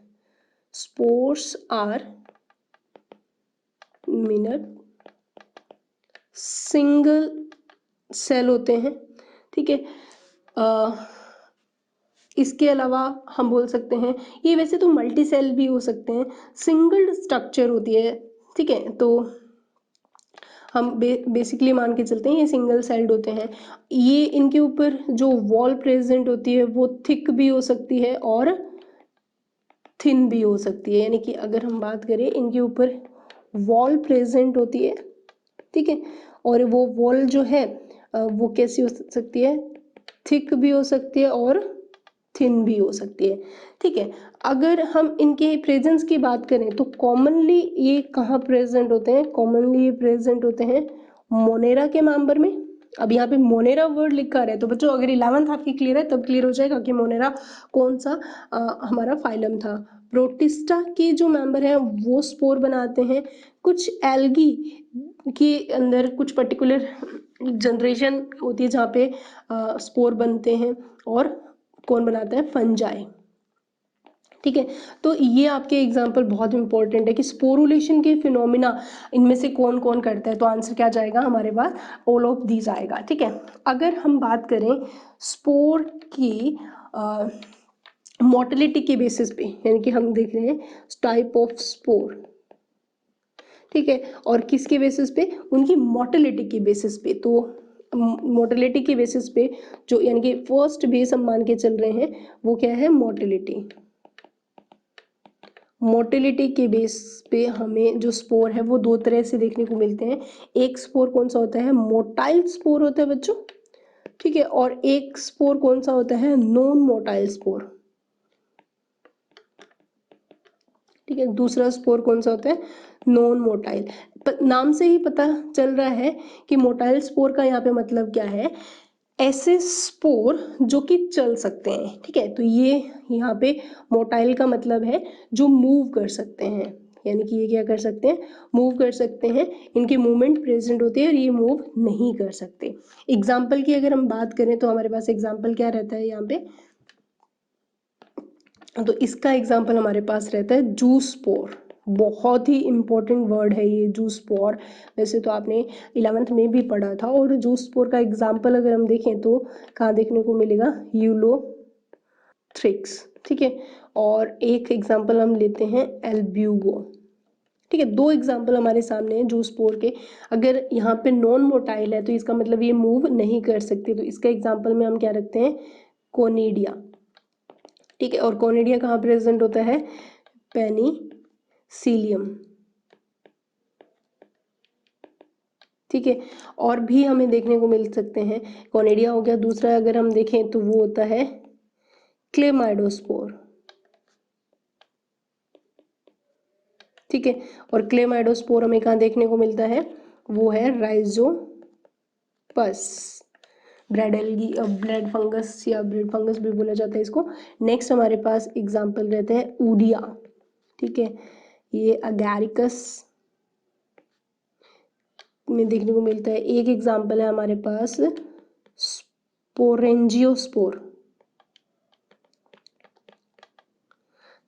स्पोर्स आर मिनर सिंगल सेल होते हैं। ठीक है, इसके अलावा हम बोल सकते हैं ये वैसे तो मल्टी सेल भी हो सकते हैं, सिंगल स्ट्रक्चर होती है। ठीक है, तो हम बेसिकली मान के चलते हैं ये सिंगल सेल्ड होते हैं। ये इनके ऊपर जो वॉल प्रेजेंट होती है वो थिक भी हो सकती है और थिन भी हो सकती है, यानी कि अगर हम बात करें इनके ऊपर वॉल प्रेजेंट होती है। ठीक है, और वो वॉल जो है वो कैसी हो सकती है, थिक भी हो सकती है और थिन भी हो सकती है। ठीक है, अगर हम इनके प्रेजेंस की बात करें तो कॉमनली ये कहाँ प्रेजेंट होते हैं, कॉमनली ये प्रेजेंट होते हैं मोनेरा के मेंबर में। अब यहाँ पे मोनेरा वर्ड लिखा है तो बच्चों अगर 11th आपकी क्लियर है तब क्लियर हो जाएगा कि मोनेरा कौन सा हमारा फाइलम था। प्रोटिस्टा के जो मेंबर हैं वो स्पोर बनाते हैं, कुछ एल्गी के अंदर कुछ पर्टिकुलर जनरेशन होती है जहाँ पे स्पोर बनते हैं, और कौन बनाता है, फंजाई। ठीक है, तो ये आपके एग्जाम्पल बहुत इंपॉर्टेंट है कि स्पोरुलेशन के फिनोमिना इनमें से कौन कौन करता है, तो आंसर क्या जाएगा हमारे पास, ऑल ऑफ दीज आएगा। ठीक है, अगर हम बात करें स्पोर की मोटिलिटी के बेसिस पे, यानी कि हम देख रहे हैं टाइप ऑफ स्पोर। ठीक है, और किसके बेसिस पे, उनकी मोटिलिटी के बेसिस पे। तो मोटिलिटी के बेसिस पे जो यानी कि फर्स्ट बेस हम मान के चल रहे हैं वो क्या है, मोटिलिटी। मोटिलिटी के बेस पे हमें जो स्पोर है वो दो तरह से देखने को मिलते हैं। एक स्पोर कौन सा होता है, मोटाइल स्पोर होता है बच्चों। ठीक है, और एक स्पोर कौन सा होता है, नॉन मोटाइल स्पोर। ठीक है, दूसरा स्पोर कौन सा होता है, नॉन मोटाइल। नाम से ही पता चल रहा है कि मोटाइल स्पोर का यहाँ पे मतलब क्या है, ऐसे स्पोर जो कि चल सकते हैं। ठीक है, तो ये यहाँ पे मोटाइल का मतलब है जो मूव कर सकते हैं, यानी कि ये क्या कर सकते हैं, मूव कर सकते हैं, इनकी मूवमेंट प्रेजेंट होती है और ये मूव नहीं कर सकते। एग्जाम्पल की अगर हम बात करें तो हमारे पास एग्जाम्पल क्या रहता है यहाँ पे, तो इसका एग्जाम्पल हमारे पास रहता है जूस्पोर। बहुत ही इंपॉर्टेंट वर्ड है ये जूस्पोर, वैसे तो आपने 11th में भी पढ़ा था। और जूस्पोर का एग्जाम्पल अगर हम देखें तो कहाँ देखने को मिलेगा, यूलोथ्रिक्स। ठीक है, और एक एग्जाम्पल हम लेते हैं एल्ब्यूगो। ठीक है, दो एग्जाम्पल हमारे सामने हैं जूस्पोर के। अगर यहाँ पे नॉन मोटाइल है तो इसका मतलब ये मूव नहीं कर सकती, तो इसका एग्जाम्पल में हम क्या रखते हैं, कोनिडिया। ठीक है, और कोनिडिया कहाँ प्रेजेंट होता है, पेनिसिलियम। ठीक है, और भी हमें देखने को मिल सकते हैं, कोनिडिया हो गया, दूसरा अगर हम देखें तो वो होता है क्लेमाइडोस्पोर। ठीक है, और क्लेमाइडोस्पोर हमें कहाँ देखने को मिलता है, वो है Rhizopus, bread algae, bread fungus या ब्रेड फंगस भी बोला जाता है इसको। नेक्स्ट हमारे पास एग्जाम्पल रहते हैं ऊडिया। ठीक है, ये अगैरिकस में देखने को मिलता है। एक एग्जाम्पल है हमारे पास स्पोरेंजियोस्पोर।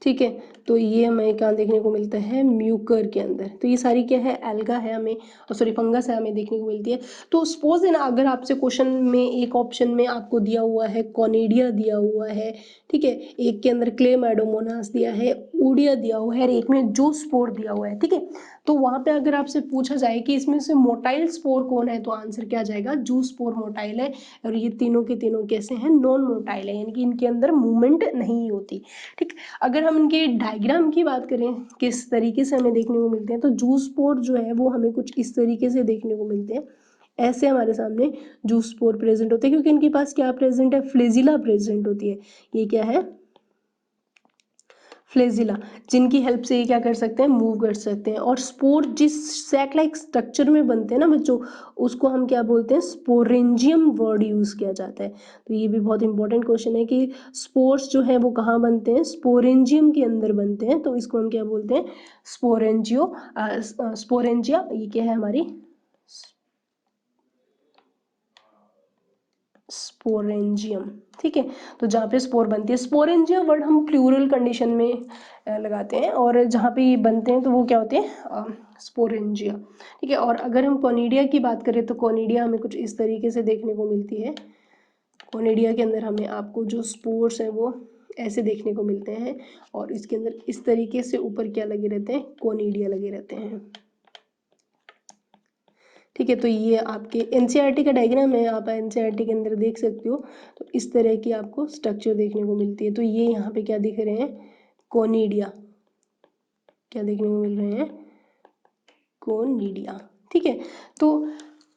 ठीक है, तो ये हमें क्या देखने को मिलता है, म्यूकर के अंदर। तो ये सारी क्या है, एल्गा है हमें, सॉरी फंगस है हमें देखने को मिलती है। तो सपोज है ना, अगर आपसे क्वेश्चन में एक ऑप्शन में आपको दिया हुआ है कॉनिडिया दिया हुआ है, ठीक है, एक के अंदर क्लेमाइडोमोनास दिया है, ऊडिया दिया हुआ है, और एक में जूस्पोर दिया हुआ है, ठीक है, तो वहां पे अगर आपसे पूछा जाए कि इसमें से मोटाइल स्पोर कौन है, तो आंसर क्या जाएगा, जूस्पोर मोटाइल है। और ये तीनों के तीनों कैसे हैं, नॉन मोटाइल है, यानी कि इनके अंदर मूवमेंट नहीं होती, ठीक। अगर हम इनके डायग्राम की बात करें किस तरीके से हमें देखने को मिलते हैं, तो जूस्पोर जो है वो हमें कुछ इस तरीके से देखने को मिलते हैं। ऐसे हमारे सामने जूस्पोर प्रेजेंट होते हैं, क्योंकि इनके पास क्या प्रेजेंट है, फ्लेजिला प्रेजेंट होती है। ये क्या है, फ्लेजिला, जिनकी हेल्प से ये क्या कर सकते हैं, मूव कर सकते हैं। और स्पोर जिस सैक लाइक स्ट्रक्चर में बनते हैं ना बच्चों, उसको हम क्या बोलते हैं, स्पोरेंजियम वर्ड यूज किया जाता है। तो ये भी बहुत इंपॉर्टेंट क्वेश्चन है कि स्पोर्स जो है वो कहाँ बनते हैं, स्पोरेंजियम के अंदर बनते हैं। तो इसको हम क्या बोलते हैं, स्पोरेंजियो, स्पोरेंजिया, ये क्या है हमारी स्पोरेंजियम, ठीक है। तो जहाँ पे स्पोर बनती है, स्पोरेंजिया वर्ड हम प्लूरल कंडीशन में लगाते हैं, और जहाँ पे ये बनते हैं तो वो क्या होते हैं, स्पोरेंजिया, ठीक है। और अगर हम कोनिडिया की बात करें तो कोनिडिया हमें कुछ इस तरीके से देखने को मिलती है। कोनिडिया के अंदर हमें आपको जो स्पोर्स हैं वो ऐसे देखने को मिलते हैं, और इसके अंदर इस तरीके से ऊपर क्या लगे रहते हैं, कोनिडिया लगे रहते हैं, ठीक है। तो ये आपके एनसीईआरटी का डायग्राम है, आप एनसीईआरटी के अंदर देख सकते हो। तो इस तरह की आपको स्ट्रक्चर देखने को मिलती है। तो ये यहाँ पे क्या दिख रहे हैं, कोनिडिया, क्या देखने को मिल रहे हैं, कोनिडिया, ठीक है। तो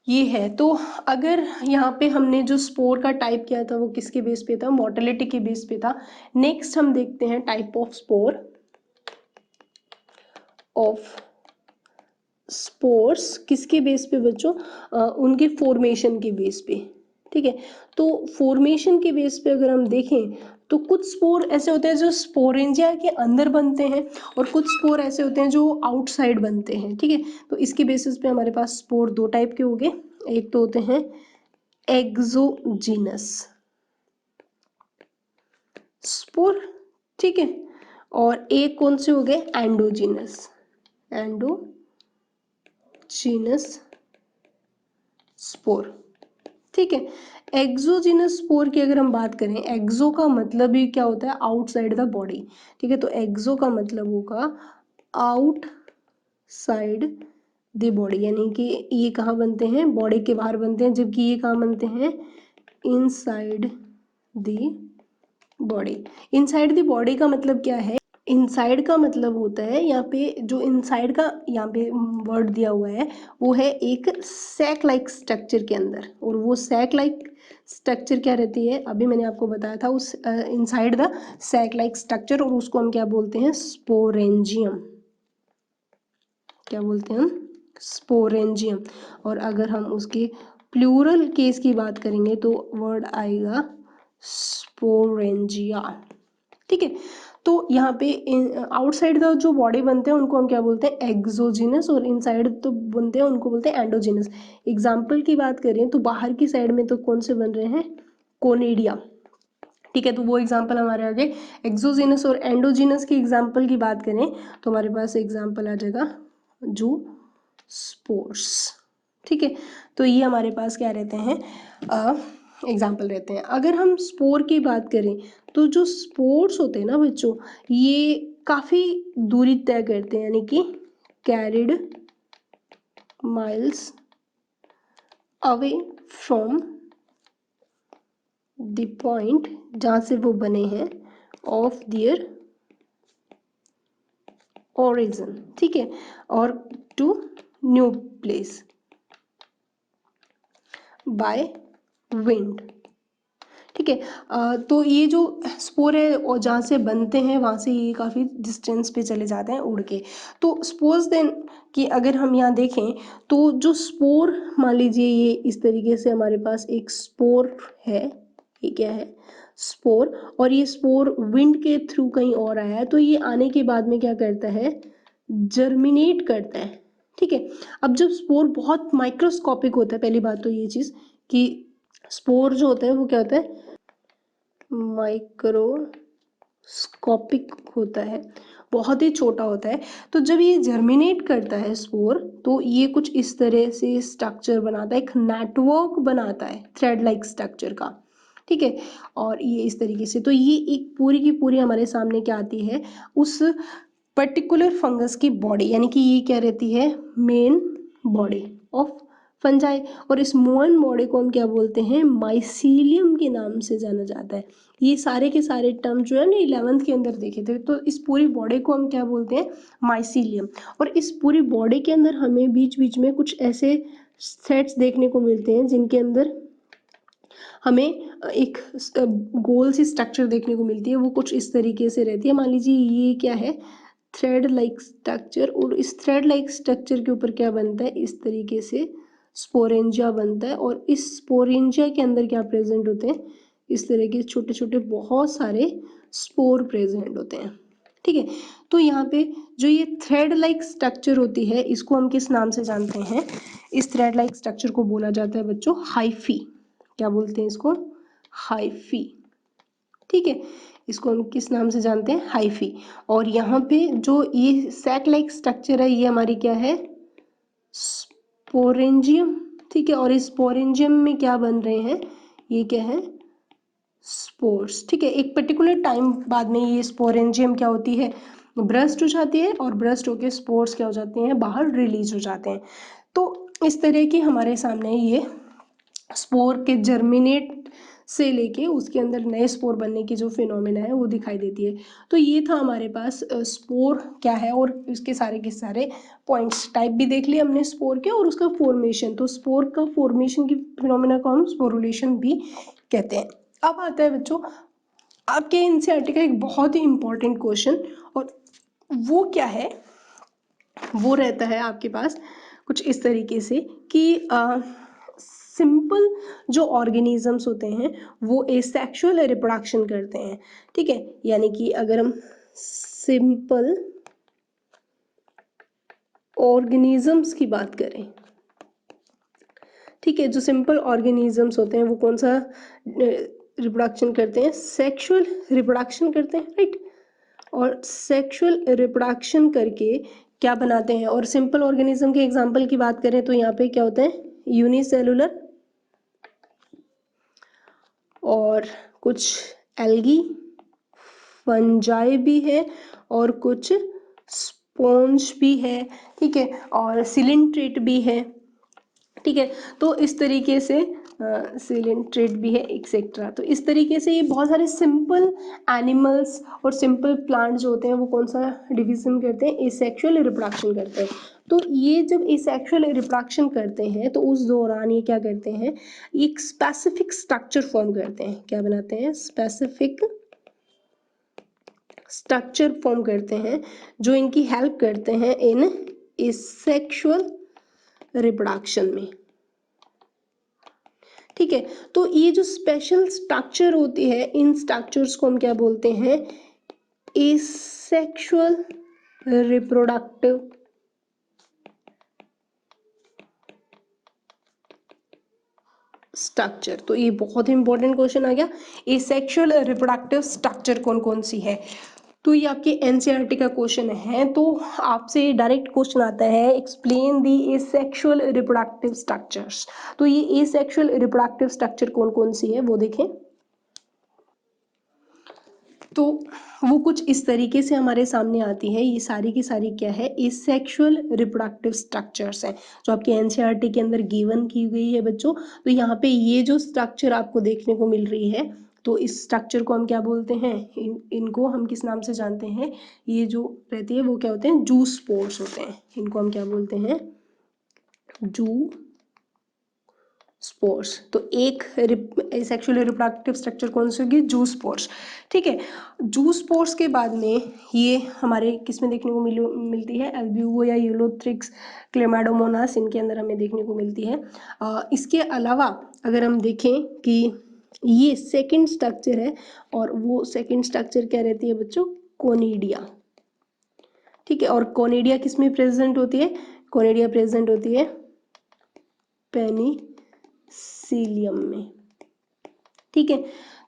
ये है। तो अगर यहाँ पे हमने जो स्पोर का टाइप किया था वो किसके बेस पे था, मोटिलिटी के बेस पे था। नेक्स्ट हम देखते हैं type of spore, of spores किसके बेस पे बच्चों, उनके फॉर्मेशन के बेस पे, ठीक है। तो फॉर्मेशन के बेस पे अगर हम देखें तो कुछ स्पोर ऐसे होते हैं जो स्पोरेंजिया के अंदर बनते हैं, और कुछ स्पोर ऐसे होते हैं जो आउटसाइड बनते हैं, ठीक है। तो इसके बेसिस पे हमारे पास स्पोर दो टाइप के हो गए, एक तो होते हैं एक्सोजीनस स्पोर, ठीक है, और एक कौन से हो गए, एंडोजीनस, एंडोजीनस स्पोर, ठीक है। एक्सोजीनस स्पोर की अगर हम बात करें, एक्सो का मतलब ही क्या होता है, आउटसाइड द बॉडी, ठीक है। तो एक्सो का मतलब होगा आउटसाइड द बॉडी, यानी कि ये कहाँ बनते हैं, बॉडी के बाहर बनते हैं, जबकि ये कहाँ बनते हैं, inside the body. Inside the body का मतलब क्या है, इनसाइड का मतलब होता है, यहाँ पे जो इनसाइड का यहाँ पे वर्ड दिया हुआ है वो है एक सैक लाइक स्ट्रक्चर के अंदर, और वो सैक लाइक स्ट्रक्चर क्या रहती है, अभी मैंने आपको बताया था, उस inside the sac like structure, और उसको हम क्या बोलते हैं, स्पोरेंजियम, क्या बोलते हैं हम, स्पोरेंजियम। और अगर हम उसके प्लूरल केस की बात करेंगे तो वर्ड आएगा स्पोरेंजिया, ठीक है। तो यहाँ पे आउटसाइड द जो बॉडी बनते हैं उनको हम क्या बोलते हैं, एक्सोजीनस, और इनसाइड तो बनते हैं उनको बोलते हैं एंडोजीनस। एग्जाम्पल की बात करें तो बाहर की साइड में तो कौन से बन रहे हैं, कोनिडिया, ठीक है। तो वो एग्जाम्पल हमारे आगे, एक्सोजीनस और एंडोजीनस की एग्जाम्पल की बात करें तो हमारे पास एग्जाम्पल आ जाएगा जू स्पोर्स, ठीक है। तो ये हमारे पास क्या रहते हैं, एग्जाम्पल रहते हैं। अगर हम स्पोर की बात करें तो जो स्पोर्स होते हैं ना बच्चों, ये काफ़ी दूरी तय करते हैं, यानी कि carried miles away from the point जहाँ से वो बने हैं, ऑफ देयर ओरिजिन, ठीक है, और to new place by wind, ठीक है। तो ये जो स्पोर है और जहाँ से बनते हैं वहाँ से ये काफ़ी डिस्टेंस पे चले जाते हैं उड़ के। तो सपोज देन कि अगर हम यहाँ देखें तो जो स्पोर, मान लीजिए ये इस तरीके से हमारे पास एक स्पोर है, ये क्या है, स्पोर, और ये स्पोर विंड के थ्रू कहीं और आया है, तो ये आने के बाद में क्या करता है, जर्मिनेट करता है, ठीक है। अब जब स्पोर बहुत माइक्रोस्कोपिक होता है, पहली बात तो ये चीज़ कि स्पोर जो होता है वो क्या होता है, माइक्रोस्कोपिक माइक्रोस्कोपिक होता है, बहुत ही छोटा होता है। तो जब ये जर्मिनेट करता है स्पोर, तो ये कुछ इस तरह से स्ट्रक्चर बनाता है, एक नेटवर्क बनाता है थ्रेड लाइक स्ट्रक्चर का, ठीक है। और ये इस तरीके से, तो ये एक पूरी की पूरी हमारे सामने क्या आती है, उस पर्टिकुलर फंगस की बॉडी, यानी कि ये क्या रहती है, मेन बॉडी ऑफ फंजाई। और इस मेन बॉडी को हम क्या बोलते हैं, माइसीलियम के नाम से जाना जाता है। ये सारे के सारे टर्म जो है ना 11th के अंदर देखे थे, तो इस पूरी बॉडी को हम क्या बोलते हैं, माइसीलियम। और इस पूरी बॉडी के अंदर हमें बीच बीच में कुछ ऐसे सेट्स देखने को मिलते हैं जिनके अंदर हमें एक गोल सी स्ट्रक्चर देखने को मिलती है, वो कुछ इस तरीके से रहती है। मान लीजिए ये क्या है, थ्रेड लाइक स्ट्रक्चर, और इस थ्रेड लाइक स्ट्रक्चर के ऊपर क्या बनता है, इस तरीके से स्पोरेंजिया बनता है। और इस स्पोरेंजिया के अंदर क्या प्रेजेंट होते हैं, इस तरह के छोटे छोटे बहुत सारे स्पोर प्रेजेंट होते हैं, ठीक है। तो यहाँ पे जो ये थ्रेड लाइक स्ट्रक्चर होती है, इसको हम किस नाम से जानते हैं, इस थ्रेड लाइक स्ट्रक्चर को बोला जाता है बच्चों हाइफी। क्या बोलते हैं इसको, हाइफी, ठीक है। इसको हम किस नाम से जानते हैं, हाइफी। और यहाँ पे जो ये सैक लाइक स्ट्रक्चर है, ये हमारी क्या है, स्पोरेंजियम, ठीक है। और इस स्पोरेंजियम में क्या बन रहे हैं, ये क्या है, स्पोर्स, ठीक है। एक पर्टिकुलर टाइम बाद में ये स्पोरेंजियम क्या होती है, ब्रस्ट हो जाती है, और ब्रस्ट होके स्पोर्स क्या हो जाते हैं, बाहर रिलीज हो जाते हैं। तो इस तरह की हमारे सामने ये स्पोर के जर्मिनेट से लेके उसके अंदर नए स्पोर बनने की जो फिनोमेना है वो दिखाई देती है। तो ये था हमारे पास स्पोर क्या है, और उसके सारे के सारे पॉइंट्स, टाइप भी देख लिए हमने स्पोर के, और उसका फॉर्मेशन। तो स्पोर का फॉर्मेशन की फिनोमेना को हम स्पोरुलेशन भी कहते हैं। अब आता है बच्चों आपके एनसीईआरटी का एक बहुत ही इंपॉर्टेंट क्वेश्चन, और वो क्या है, वो रहता है आपके पास कुछ इस तरीके से कि सिंपल जो ऑर्गेनिजम्स होते हैं वो एसेक्सुअल रिप्रोडक्शन करते हैं, ठीक है। यानी कि अगर हम सिंपल ऑर्गेनिजम्स की बात करें, ठीक है, जो सिंपल ऑर्गेनिजम्स होते हैं वो कौन सा रिप्रोडक्शन करते हैं, सेक्सुअल रिप्रोडक्शन करते हैं, राइट। और सेक्सुअल रिप्रोडक्शन करके क्या बनाते हैं, और सिंपल ऑर्गेनिज्म के एग्जांपल की बात करें तो यहाँ पे क्या होते हैं, यूनिसेलुलर, और कुछ एल्गी, फंजाई भी है, और कुछ स्पॉन्ज भी है, ठीक है, और सिलिंट्रेट भी है, ठीक है। तो इस तरीके से सिलिंट्रेट भी है एक्सेट्रा। तो इस तरीके से ये बहुत सारे सिंपल एनिमल्स और सिंपल प्लांट जो होते हैं वो कौन सा डिवीजन करते हैं, एसेक्सुअल रिप्रोडक्शन करते हैं। तो ये जब एसेक्सुअल रिप्रोडक्शन करते हैं तो उस दौरान ये क्या करते हैं, एक स्पेसिफिक स्ट्रक्चर फॉर्म करते हैं। क्या बनाते हैं, स्पेसिफिक स्ट्रक्चर फॉर्म करते हैं जो इनकी हेल्प करते हैं इन एसेक्सुअल रिप्रोडक्शन में, ठीक है। तो ये जो स्पेशल स्ट्रक्चर होती है, इन स्ट्रक्चर्स को हम क्या बोलते हैं, एसेक्सुअल रिप्रोडक्टिव स्ट्रक्चर। तो ये बहुत ही इंपॉर्टेंट क्वेश्चन आ गया, एसेक्सुअल रिप्रोडक्टिव स्ट्रक्चर कौन कौन सी है। तो ये आपके एनसीईआरटी का क्वेश्चन है। तो आपसे डायरेक्ट क्वेश्चन आता है, explain the asexual reproductive structures. तो ये एसेक्सुअल रिप्रोडक्टिव स्ट्रक्चर कौन कौन सी है वो देखें। तो वो कुछ इस तरीके से हमारे सामने आती है, ये सारी की सारी क्या है, एसेक्सुअल रिप्रोडक्टिव स्ट्रक्चर्स हैं जो आपके एनसीईआरटी के अंदर गिवन की गई है बच्चों। तो यहाँ पे ये जो स्ट्रक्चर आपको देखने को मिल रही है, तो इस स्ट्रक्चर को हम क्या बोलते हैं, इनको हम किस नाम से जानते हैं, ये जो रहती है वो क्या होते हैं, जू स्पोर्स होते हैं। इनको हम क्या बोलते हैं, जू स्पोर्स। तो एक सेक्सुअल रिप्रोडक्टिव स्ट्रक्चर कौन सी होगी, जू स्पोर्स, ठीक है। जू स्पोर्स के बाद में ये हमारे किस में देखने को मिलती है, एल्ब्यूगो या यूलोथ्रिक्स, क्लेमाडोमोनास, इनके अंदर हमें देखने को मिलती है। इसके अलावा अगर हम देखें कि ये सेकंड स्ट्रक्चर है, और वो सेकंड स्ट्रक्चर क्या रहती है बच्चों, कोनिडिया, ठीक है। और कोनिडिया किस में प्रेजेंट होती है, कोनिडिया प्रेजेंट होती है पेनी सीलियम में, ठीक है।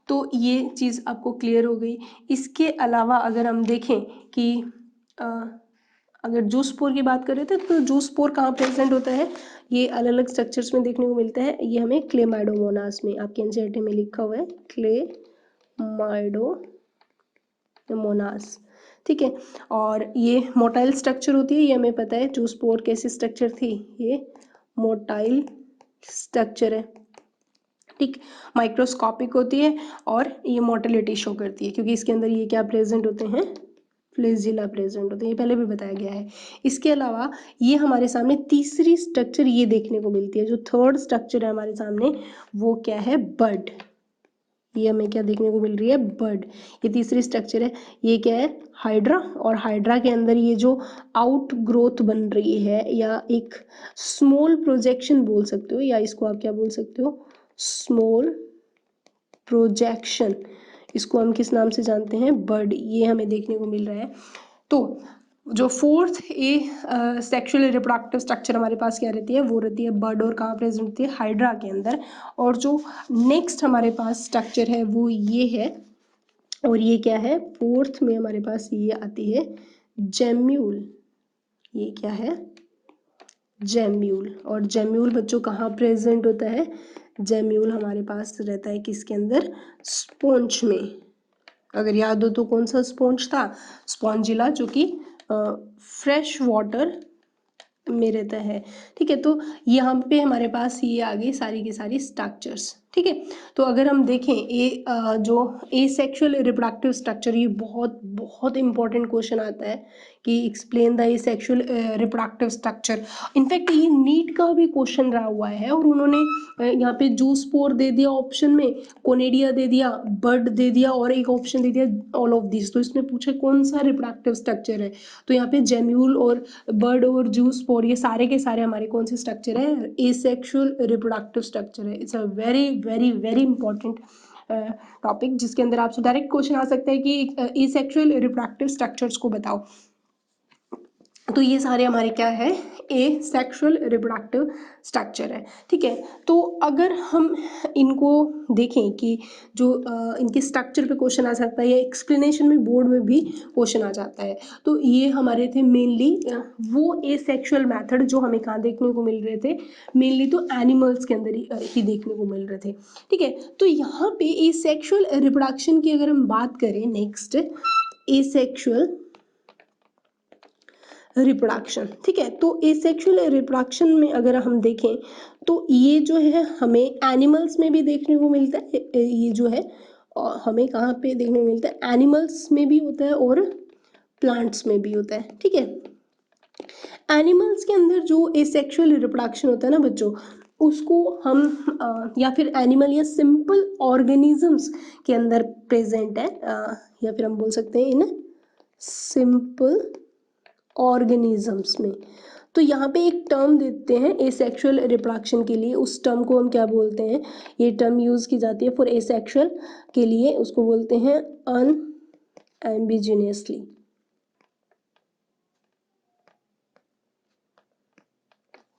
तो ये चीज़ आपको क्लियर हो गई। इसके अलावा अगर हम देखें कि अगर जूस्पोर की बात करें तो जूस्पोर कहाँ प्रेजेंट होता है, ये अलग अलग स्ट्रक्चर्स में देखने को मिलता है। ये हमें क्लेमाइडोमोनास में, आपके एनसीईआरटी में लिखा हुआ है क्लेमाइडोमोनास, ठीक है। और ये मोटाइल स्ट्रक्चर होती है, ये हमें पता है। जूस्पोर कैसी स्ट्रक्चर थी, ये मोटाइल स्ट्रक्चर है, ठीक। माइक्रोस्कोपिक होती है और ये मोटिलिटी शो करती है, क्योंकि इसके अंदर ये क्या प्रेजेंट होते हैं, फ्लैजिला प्रेजेंट होते हैं, ये पहले भी बताया गया है। इसके अलावा ये हमारे सामने तीसरी स्ट्रक्चर ये देखने को मिलती है, जो थर्ड स्ट्रक्चर है हमारे सामने, वो क्या है, बड। ये हमें क्या देखने को मिल रही है, बड। ये तीसरी स्ट्रक्चर है, ये क्या है, हाइड्रा। और हाइड्रा के अंदर ये जो आउट ग्रोथ बन रही है, या एक स्मॉल प्रोजेक्शन बोल सकते हो, या इसको आप क्या बोल सकते हो, स्मॉल प्रोजेक्शन, इसको हम किस नाम से जानते हैं, बड। ये हमें देखने को मिल रहा है। तो जो फोर्थ सेक्सुअल रिप्रोडक्टिव स्ट्रक्चर हमारे पास क्या रहती है, वो रहती है बड। और कहाँ प्रेजेंट होती है, हाइड्रा के अंदर। और जो नेक्स्ट हमारे पास स्ट्रक्चर है वो ये है, और ये क्या है, फोर्थ में हमारे पास ये आती है जेम्यूल। ये क्या है, जेम्यूल। और जेम्यूल बच्चों कहाँ प्रेजेंट होता है, जेम्यूल हमारे पास रहता है किसके अंदर, स्पॉन्ज में। अगर याद हो तो कौन सा स्पॉन्ज था, स्पॉन्जिला, जो कि फ्रेश वाटर में रहता है, ठीक है। तो यहाँ पे हमारे पास ये आ गई सारी की सारी स्ट्रक्चर्स, ठीक है। तो अगर हम देखें जो एसेक्सुअल रिप्रोडक्टिव स्ट्रक्चर, ये बहुत बहुत इंपॉर्टेंट क्वेश्चन आता है कि explain the asexual reproductive structure. In fact ये नीट का भी क्वेश्चन रहा हुआ है, और उन्होंने यहाँ पे जूस्पोर दे दिया ऑप्शन में, कोनेडिया दे दिया, बर्ड दे दिया, और एक ऑप्शन दे दिया ऑल ऑफ दिस। तो इसमें पूछा कौन सा रिप्रोडक्टिव स्ट्रक्चर है, तो यहाँ पे जेम्यूल और बर्ड और जूस्पोर, ये सारे के सारे हमारे कौन से स्ट्रक्चर है, एसेक्सुअल रिप्रोडक्टिव स्ट्रक्चर है। It's a very very very important topic, जिसके अंदर आपसे डायरेक्ट क्वेश्चन आ सकता है कि एसेक्सुअल रिप्रोडक्टिव स्ट्रक्चर्स को बताओ। तो ये सारे हमारे क्या है, ए सेक्सुअल रिप्रोडक्टिव स्ट्रक्चर है, ठीक है। तो अगर हम इनको देखें कि जो इनके स्ट्रक्चर पे क्वेश्चन आ सकता है, या एक्सप्लेनेशन में बोर्ड में भी क्वेश्चन आ जाता है, तो ये हमारे थे मेनली वो ए सेक्सुअल मैथड जो हमें कहाँ देखने को मिल रहे थे, मेनली तो एनिमल्स के अंदर ही देखने को मिल रहे थे, ठीक है। तो यहाँ पे ए सेक्सुअल रिप्रोडक्शन की अगर हम बात करें, नेक्स्ट ए सेक्सुअल रिप्रोडक्शन, ठीक है। तो एसेक्सुअल रिप्रोडक्शन में अगर हम देखें तो ये जो है हमें एनिमल्स में भी देखने को मिलता है, ये जो है हमें कहाँ पे देखने को मिलता है, एनिमल्स में भी होता है और प्लांट्स में भी होता है, ठीक है। एनिमल्स के अंदर जो एसेक्सुअल रिप्रोडक्शन होता है ना बच्चों, उसको हम या फिर एनिमल या सिंपल ऑर्गेनिजम्स के अंदर प्रेजेंट है, या फिर हम बोल सकते हैं इन सिंपल ऑर्गेनिजम्स में। तो यहाँ पे एक टर्म देते हैं एसेक्सुअल रिप्रोडक्शन के लिए, उस टर्म को हम क्या बोलते हैं, ये टर्म यूज की जाती है फॉर एसेक्सुअल के लिए, उसको बोलते हैं अनएम्बिजिनियसली,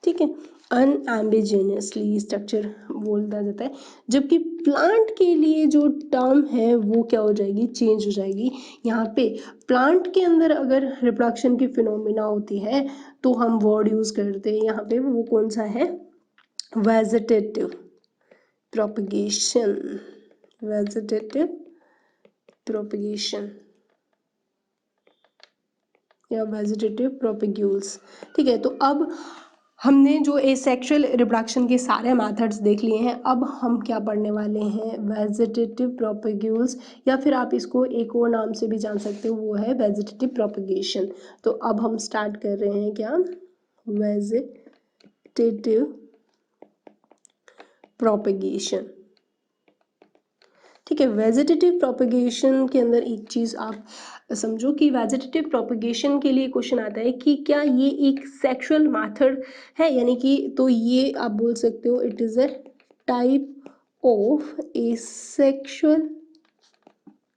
ठीक है। अनएम्बिजिनियसली स्ट्रक्चर बोला जाता है, जबकि प्लांट के लिए जो टर्म है वो क्या हो जाएगी, चेंज हो जाएगी। यहाँ पे प्लांट के अंदर अगर रिप्रोडक्शन की फिनोमिना होती है तो हम वर्ड यूज करते हैं यहाँ पे, वो कौन सा है, वेजिटेटिव प्रोपगेशन, वेजिटेटिव प्रोपगेशन या वेजिटेटिव प्रोपग्यूल्स, ठीक है। तो अब हमने जो एसेक्सुअल रिप्रोडक्शन के सारे मेथड्स देख लिए हैं, अब हम क्या पढ़ने वाले हैं, वेजिटेटिव प्रोपग्यूल्स, या फिर आप इसको एक और नाम से भी जान सकते हो, वो है वेजिटेटिव प्रोपगेशन। तो अब हम स्टार्ट कर रहे हैं क्या, वेजिटेटिव प्रोपगेशन, ठीक है। वेजिटेटिव प्रोपगेशन के अंदर एक चीज़ आप समझो कि वेजिटेटिव प्रोपगेशन के लिए क्वेश्चन आता है कि क्या ये एक सेक्सुअल मेथड है, यानी कि, तो ये आप बोल सकते हो it is a type of asexual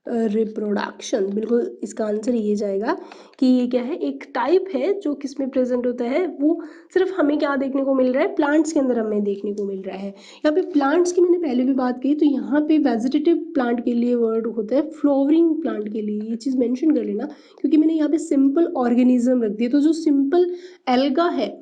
reproduction. बिल्कुल इसका आंसर ये जाएगा कि ये क्या है, एक टाइप है जो किस में प्रेजेंट होता है, वो सिर्फ हमें क्या देखने को मिल रहा है, प्लांट्स के अंदर हमें देखने को मिल रहा है। यहाँ पे प्लांट्स की मैंने पहले भी बात की, तो यहाँ पे वेजिटेटिव प्लांट के लिए वर्ड होता है फ्लावरिंग प्लांट के लिए, ये चीज़ मेंशन कर लेना, क्योंकि मैंने यहाँ पे सिंपल ऑर्गेनिज्म रख दिया। तो जो सिंपल एल्गा है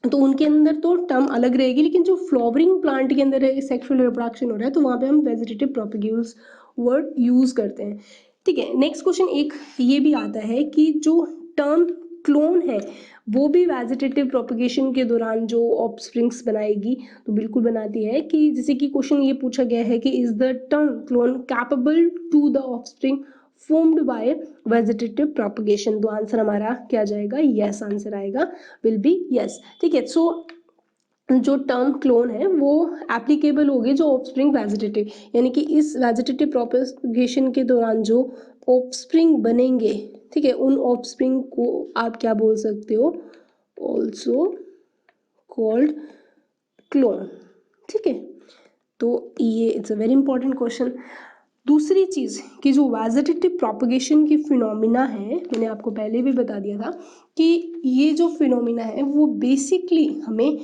तो उनके अंदर तो टर्म अलग रहेगी, लेकिन जो फ्लावरिंग प्लांट के अंदर सेक्सुअल रिप्रोडक्शन हो रहा है तो वहाँ पे हम वेजिटेटिव प्रोपेगेल्स वर्ड यूज करते हैं। ठीक है, नेक्स्ट क्वेश्चन एक ये भी आता है कि जो टर्म क्लोन है वो भी वेजिटेटिव प्रोपेगेशन के दौरान जो ऑफस्प्रिंग्स बनाएगी, तो बिल्कुल बनाती है। कि जैसे कि क्वेश्चन ये पूछा गया है कि is the term clone capable to the offspring formed by vegetative propagation, तो आंसर हमारा क्या जाएगा, यस आंसर आएगा, विल बी यस। ठीक है, सो जो टर्म क्लोन है वो एप्लीकेबल होगी जो ऑफस्प्रिंग वेजिटेटिव, यानी कि इस वेजिटेटिव प्रोपेगेशन के दौरान जो ऑफस्प्रिंग बनेंगे, ठीक है, उन ऑफस्प्रिंग को आप क्या बोल सकते हो, ऑल्सो कॉल्ड क्लोन। ठीक है, तो ये it's a very important question. दूसरी चीज़ कि जो वेजिटेटिव प्रोपेगेशन की फिनोमिना है, मैंने आपको पहले भी बता दिया था कि ये जो फिनोमिना है वो बेसिकली हमें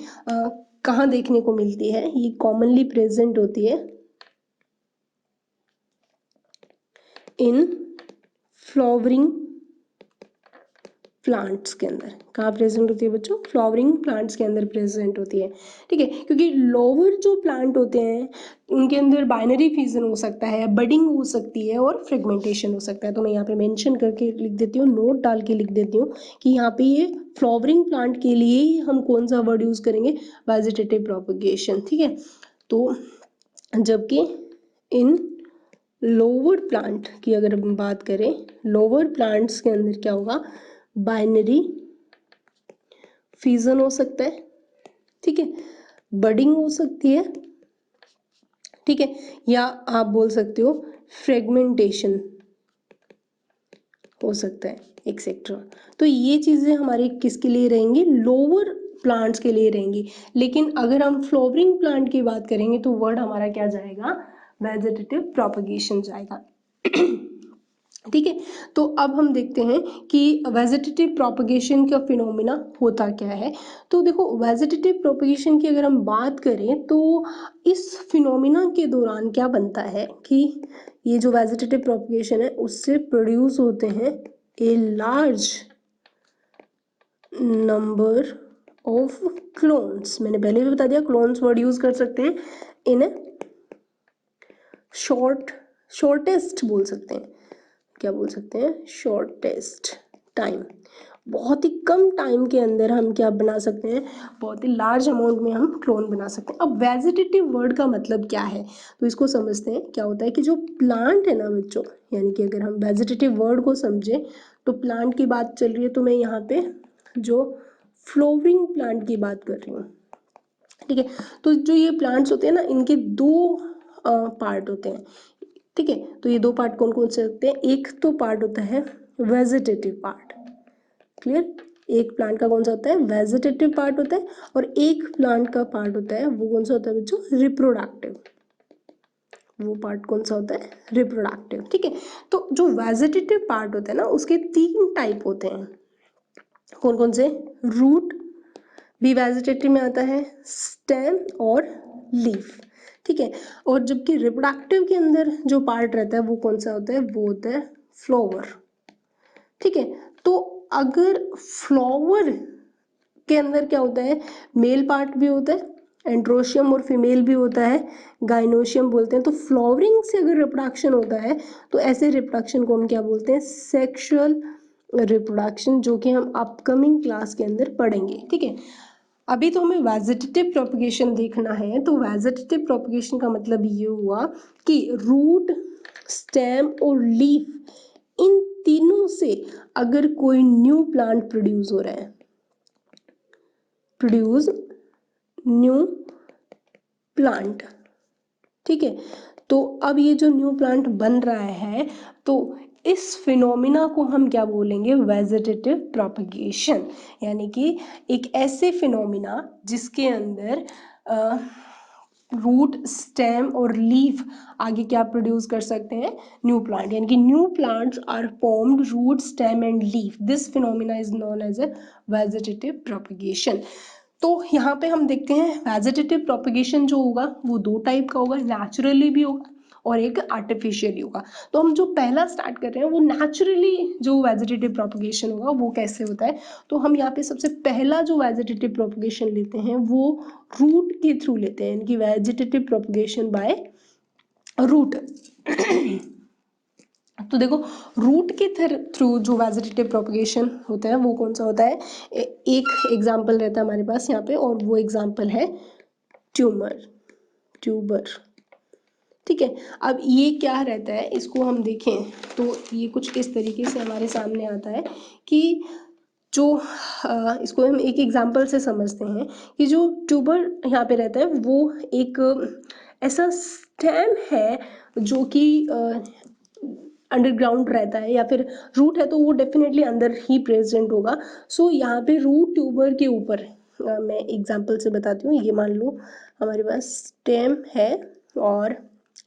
कहाँ देखने को मिलती है, ये कॉमनली प्रेजेंट होती है इन फ्लावरिंग प्लांट्स के अंदर। कहाँ प्रेजेंट होती है बच्चों, फ्लावरिंग प्लांट्स के अंदर प्रेजेंट होती है। ठीक है, क्योंकि लोअर जो प्लांट होते हैं उनके अंदर बाइनरी फ्यूजन हो सकता है, बडिंग हो सकती है और फ्रेगमेंटेशन हो सकता है। तो मैं यहाँ पे मेंशन करके लिख देती हूँ, नोट डाल के लिख देती हूँ कि यहाँ पे ये फ्लावरिंग प्लांट के लिए ही हम कौन सा वर्ड यूज करेंगे, वेजिटेटिव प्रोपेगेशन। ठीक है, तो जबकि इन लोअर प्लांट की अगर हम बात करें, लोअर प्लांट्स के अंदर क्या होगा, बाइनरी फ्यूजन हो सकता है, ठीक है, बडिंग हो सकती है, ठीक है, या आप बोल सकते हो फ्रेगमेंटेशन हो सकता है, एक्सेट्रा। तो ये चीजें हमारी किसके लिए रहेंगी, लोअर प्लांट्स के लिए रहेंगी। लेकिन अगर हम फ्लावरिंग प्लांट की बात करेंगे तो वर्ड हमारा क्या जाएगा, वेजिटेटिव प्रोपेगेशन जाएगा। ठीक है, तो अब हम देखते हैं कि वेजिटेटिव प्रोपेगेशन का फिनोमिना होता क्या है। तो देखो, वेजिटेटिव प्रोपेगेशन की अगर हम बात करें तो इस फिनोमिना के दौरान क्या बनता है कि ये जो वेजिटेटिव प्रोपेगेशन है उससे प्रोड्यूस होते हैं a large number of clones. मैंने पहले भी बता दिया, क्लोन्स वर्ड यूज कर सकते हैं इन शॉर्टेस्ट बोल सकते हैं, क्या बोल सकते हैं, शॉर्टेस्ट टाइम। बहुत ही कम टाइम के अंदर हम क्या बना सकते हैं, बहुत ही लार्ज अमाउंट में हम क्लोन बना सकते हैं। अब वेजिटेटिव वर्ड का मतलब क्या है, तो इसको समझते हैं। क्या होता है कि जो प्लांट है ना बच्चों, यानी कि अगर हम वेजिटेटिव वर्ड को समझें तो प्लांट की बात चल रही है, तो मैं यहाँ पे जो फ्लावरिंग प्लांट की बात कर रही हूँ। ठीक है, तो जो ये प्लांट्स होते हैं ना, इनके दो पार्ट होते हैं। ठीक है, तो ये दो पार्ट कौन कौन से होते हैं, एक तो पार्ट होता है वेजिटेटिव पार्ट, क्लियर, एक प्लांट का कौन सा होता है, वेजिटेटिव पार्ट होता है, और एक प्लांट का पार्ट होता है वो कौन सा होता है बच्चों, रिप्रोडक्टिव। वो पार्ट कौन सा होता है, रिप्रोडक्टिव। ठीक है, तो जो वेजिटेटिव पार्ट होता है ना उसके तीन टाइप होते हैं, कौन कौन से, रूट भी वेजिटेटिव में आता है, स्टेम और लीफ। ठीक है, और जबकि रिप्रोडक्टिव के अंदर जो पार्ट रहता है वो कौन सा होता है, वो होता है फ्लावर। ठीक है, तो अगर फ्लावर के अंदर क्या होता है, मेल पार्ट भी होता है, एंड्रोशियम, और फीमेल भी होता है, गाइनोशियम बोलते हैं। तो फ्लावरिंग से अगर रिप्रोडक्शन होता है तो ऐसे रिप्रोडक्शन को हम क्या बोलते हैं, सेक्सुअल रिप्रोडक्शन, जो कि हम अपकमिंग क्लास के अंदर पढ़ेंगे। ठीक है, अभी तो हमें वेजिटेटिव प्रोपेगेशन देखना है। तो वेजिटेटिव प्रोपेगेशन का मतलब ये हुआ कि रूट, स्टेम और लीफ, इन तीनों से अगर कोई न्यू प्लांट प्रोड्यूस हो रहा है, प्रोड्यूस न्यू प्लांट। ठीक है, तो अब ये जो न्यू प्लांट बन रहा है तो इस फिनोमिना को हम क्या बोलेंगे, वेजिटेटिव प्रोपेगेशन। यानी कि एक ऐसे फिनोमिना जिसके अंदर रूट, स्टेम और लीफ आगे क्या प्रोड्यूस कर सकते हैं, न्यू प्लांट, यानी कि new plants are formed root, stem and leaf. This phenomena is known as a vegetative propagation. तो यहाँ पे हम देखते हैं वेजिटेटिव प्रोपगेशन जो होगा वो दो टाइप का होगा, नेचुरली भी होगा और एक आर्टिफिशियली होगा। तो हम जो पहला स्टार्ट कर रहे हैं वो नेचुरली जो वेजिटेटिव प्रोपगेशन होगा वो कैसे होता है। तो हम यहाँ पे सबसे पहला जो वेजिटेटिव प्रोपगेशन लेते हैं वो रूट के थ्रू लेते हैं, यानी कि वेजिटेटिव प्रोपगेशन बाय रूट। तो देखो रूट के थ्रू जो वेजिटेटिव प्रोपगेशन होता है वो कौन सा होता है, एक एग्जाम्पल रहता है हमारे पास यहाँ पे, और वो एग्जाम्पल है ट्यूबर। ठीक है, अब ये क्या रहता है, इसको हम देखें तो ये कुछ इस तरीके से हमारे सामने आता है कि जो इसको हम एक एग्जांपल से समझते हैं कि जो ट्यूबर यहाँ पे रहता है वो एक ऐसा स्टेम है जो कि अंडरग्राउंड रहता है, या फिर रूट है तो वो डेफिनेटली अंदर ही प्रेजेंट होगा। सो यहाँ पे रूट ट्यूबर के ऊपर मैं एग्जांपल से बताती हूँ। ये मान लो हमारे पास स्टेम है और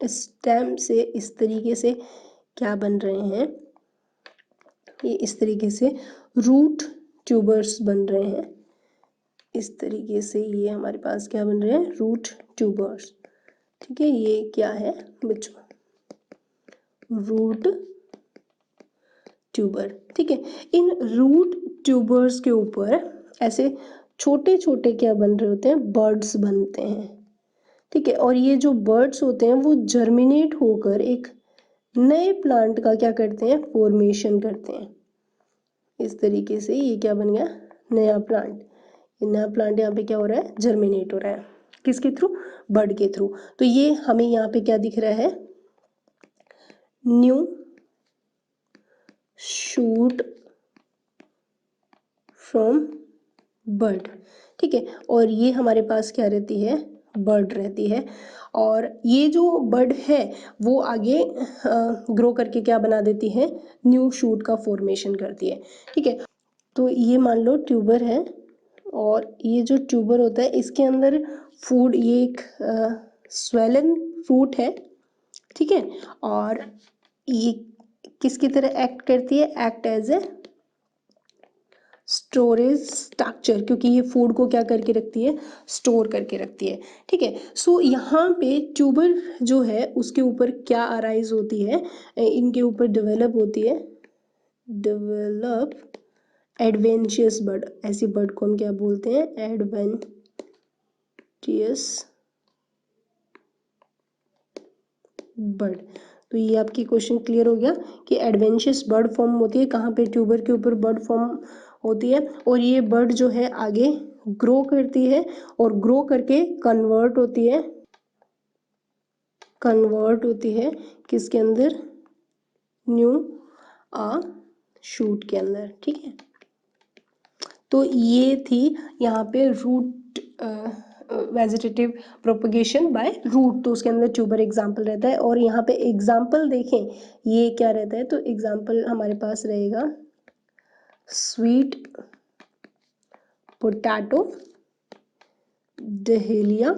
स्टेम से इस तरीके से क्या बन रहे हैं, ये इस तरीके से रूट ट्यूबर्स बन रहे हैं। इस तरीके से ये हमारे पास क्या बन रहे हैं, रूट ट्यूबर्स। ठीक है, ये क्या है बच्चों, रूट ट्यूबर। ठीक है, इन रूट ट्यूबर्स के ऊपर ऐसे छोटे छोटे क्या बन रहे होते हैं, बर्ड्स बनते हैं। ठीक है, और ये जो बर्ड्स होते हैं वो जर्मिनेट होकर एक नए प्लांट का क्या करते हैं, फॉर्मेशन करते हैं। इस तरीके से ये क्या बन गया, नया प्लांट। ये नया प्लांट यहाँ पे क्या हो रहा है, जर्मिनेट हो रहा है, किसके थ्रू, बर्ड के थ्रू। तो ये हमें यहाँ पे क्या दिख रहा है, न्यू शूट फ्रॉम बर्ड। ठीक है, और ये हमारे पास क्या रहती है, बर्ड रहती है, और ये जो बर्ड है वो आगे ग्रो करके क्या बना देती है, न्यू शूट का फॉर्मेशन करती है। ठीक है, तो ये मान लो ट्यूबर है, और ये जो ट्यूबर होता है इसके अंदर फूड, ये एक स्वेलन फ्रूट है। ठीक है, और ये किसकी तरह एक्ट करती है, act as a storage structure, क्योंकि ये फूड को क्या करके रखती है, स्टोर करके रखती है। ठीक है, सो यहाँ पे ट्यूबर जो है उसके ऊपर क्या अराइज होती है, इनके ऊपर डेवलप होती है, डेवलप एडवेंशियस बर्ड। ऐसी बर्ड को हम क्या बोलते हैं, एडवेंटियस बर्ड। तो ये आपकी क्वेश्चन क्लियर हो गया कि एडवेंशियस बर्ड फॉर्म होती है कहाँ पे, ट्यूबर के ऊपर बर्ड फॉर्म होती है, और ये बर्ड जो है आगे ग्रो करती है और ग्रो करके कन्वर्ट होती है किसके अंदर, न्यू शूट के अंदर। ठीक है, तो ये थी यहाँ पे root vegetative propagation by root, तो उसके अंदर ट्यूबर एग्जाम्पल रहता है। और यहाँ पे एग्जाम्पल देखें ये क्या रहता है, तो एग्जाम्पल हमारे पास रहेगा स्वीट पोटैटो, डहेलिया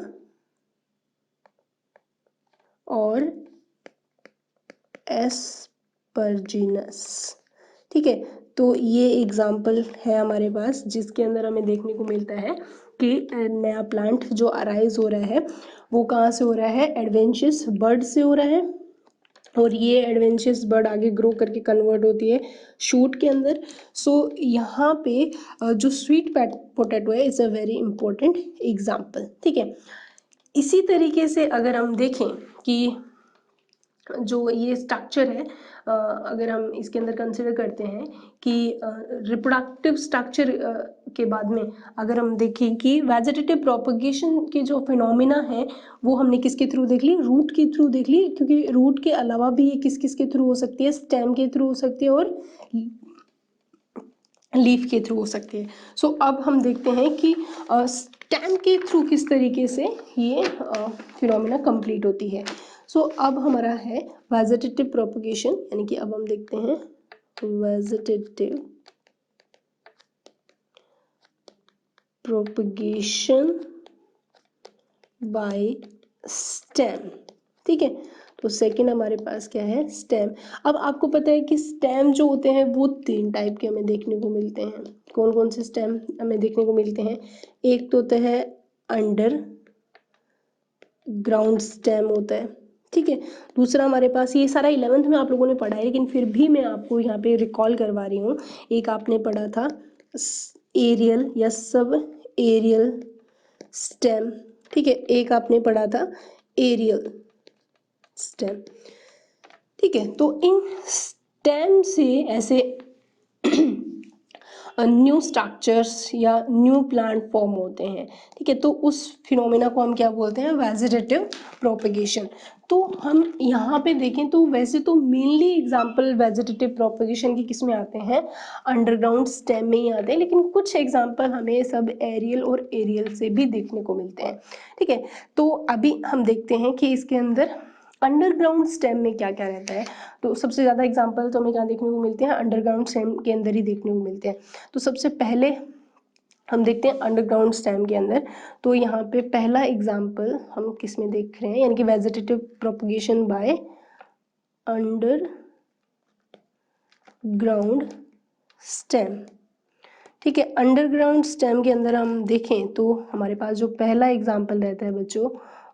और एस्परजिनस। ठीक है, तो ये एग्जाम्पल है हमारे पास जिसके अंदर हमें देखने को मिलता है कि नया प्लांट जो अराइज हो रहा है वो कहाँ से हो रहा है, एडवेंशियस बर्ड से हो रहा है, और ये एडवेंशियस बर्ड आगे ग्रो करके कन्वर्ट होती है शूट के अंदर। सो यहाँ पे जो स्वीट पोटैटो है is a very important example. ठीक है, इसी तरीके से अगर हम देखें कि जो ये स्ट्रक्चर है, अगर हम इसके अंदर कंसिडर करते हैं कि रिप्रोडक्टिव स्ट्रक्चर के बाद में अगर हम देखें कि वेजिटेटिव प्रोपगेशन के जो फिनोमिना है वो हमने किसके थ्रू देख ली, रूट के थ्रू देख ली, क्योंकि रूट के अलावा भी ये किस किस के थ्रू हो सकती है, स्टेम के थ्रू हो सकती है और लीफ के थ्रू हो सकती है। सो अब हम देखते हैं कि स्टेम के थ्रू किस तरीके से ये फिनोमिना कंप्लीट होती है। सो अब हमारा है वेजिटेटिव प्रोपगेशन, यानी कि अब हम देखते हैं वेजिटेटिव प्रोपगेशन बाय स्टेम, ठीक है। तो सेकंड हमारे पास क्या है, स्टेम। अब आपको पता है कि स्टेम जो होते हैं वो 3 टाइप के हमें देखने को मिलते हैं। कौन कौन से स्टेम हमें देखने को मिलते हैं? एक तो होता है अंडर ग्राउंड स्टेम होता है, ठीक है। दूसरा हमारे पास, ये सारा 11th में आप लोगों ने पढ़ा है, लेकिन फिर भी मैं आपको यहाँ पे रिकॉल करवा रही हूँ। एक आपने पढ़ा था एरियल या सब एरियल स्टेम, ठीक है। एक आपने पढ़ा था एरियल स्टेम, ठीक है। तो इन स्टेम से ऐसे न्यू स्ट्रक्चर्स या न्यू प्लांट फॉर्म होते हैं, ठीक है। तो उस फिनोमेना को हम क्या बोलते हैं, वेजिटेटिव प्रोपगेशन। तो हम यहाँ पे देखें तो वैसे तो मेनली एग्जांपल वेजिटेटिव प्रोपगेशन की किस में आते हैं, अंडरग्राउंड स्टेम में ही आते हैं, लेकिन कुछ एग्जांपल हमें सब एरियल और एरियल से भी देखने को मिलते हैं, ठीक है। तो अभी हम देखते हैं कि इसके अंदर अंडरग्राउंड स्टेम में क्या क्या रहता है। तो सबसे ज़्यादा एग्जांपल तो हमें क्या देखने को मिलते हैं, अंडरग्राउंड स्टेम के अंदर ही देखने को मिलते हैं। तो सबसे पहले हम देखते हैं अंडरग्राउंड स्टेम के अंदर। तो यहाँ पे पहला एग्जांपल हम किस में देख रहे हैं, यानी कि vegetative propagation by underground stem, ठीक है। अंडरग्राउंड स्टेम के अंदर हम देखें तो हमारे पास जो पहला एग्जांपल रहता है बच्चों,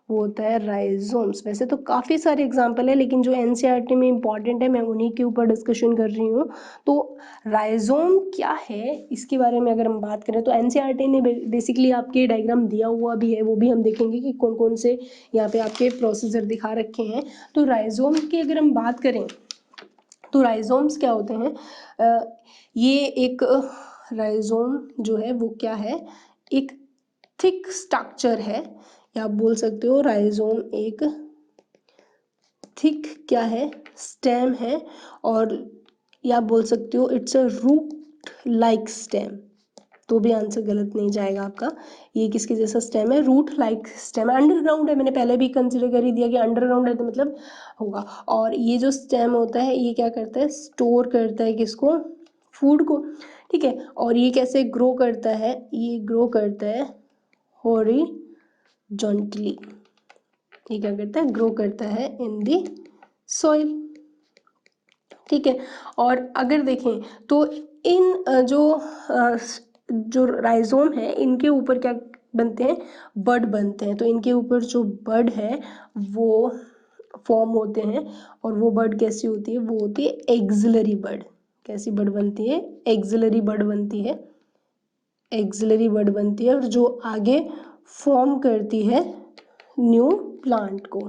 वो होता है राइजोम्स। वैसे तो काफ़ी सारे एग्जांपल है, लेकिन जो एनसीईआरटी में इंपॉर्टेंट है मैं उन्हीं के ऊपर डिस्कशन कर रही हूँ। तो राइजोम क्या है इसके बारे में अगर हम बात करें तो एनसीईआरटी ने बेसिकली आपके डायग्राम दिया हुआ भी है, वो भी हम देखेंगे कि कौन कौन से यहाँ पे आपके प्रोसीजर दिखा रखे हैं। तो राइजोम की अगर हम बात करें तो राइजोम्स क्या होते हैं, ये एक राइजोम जो है वो क्या है, एक थिक स्ट्रक्चर है, या आप बोल सकते हो राइजोम एक थिक क्या है, स्टेम है, और या आप बोल सकते हो it's a root like stem. तो भी आंसर गलत नहीं जाएगा आपका। ये किसके जैसा स्टेम है, रूट लाइक स्टेम है। अंडरग्राउंड है, मैंने पहले भी कंसिडर कर ही दिया कि अंडरग्राउंड है तो मतलब होगा। और ये जो स्टेम होता है ये क्या करता है, स्टोर करता है किसको, फूड को, ठीक है। और ये कैसे ग्रो करता है, ये ग्रो करता है हॉरिजॉन्टली। ये क्या करता है, ग्रो करता है इन दी सॉइल, ठीक है। और अगर देखें तो इन जो राइजोम है इनके ऊपर क्या बनते हैं, बड बनते हैं। तो इनके ऊपर जो बड है वो फॉर्म होते हैं, और वो बड कैसी होती है, वो होती है एक्सिलरी बड। कैसी बड बनती है, एक्सिलरी बड बनती है, एक्सिलरी बड बनती है, और जो आगे फॉर्म करती है न्यू प्लांट को,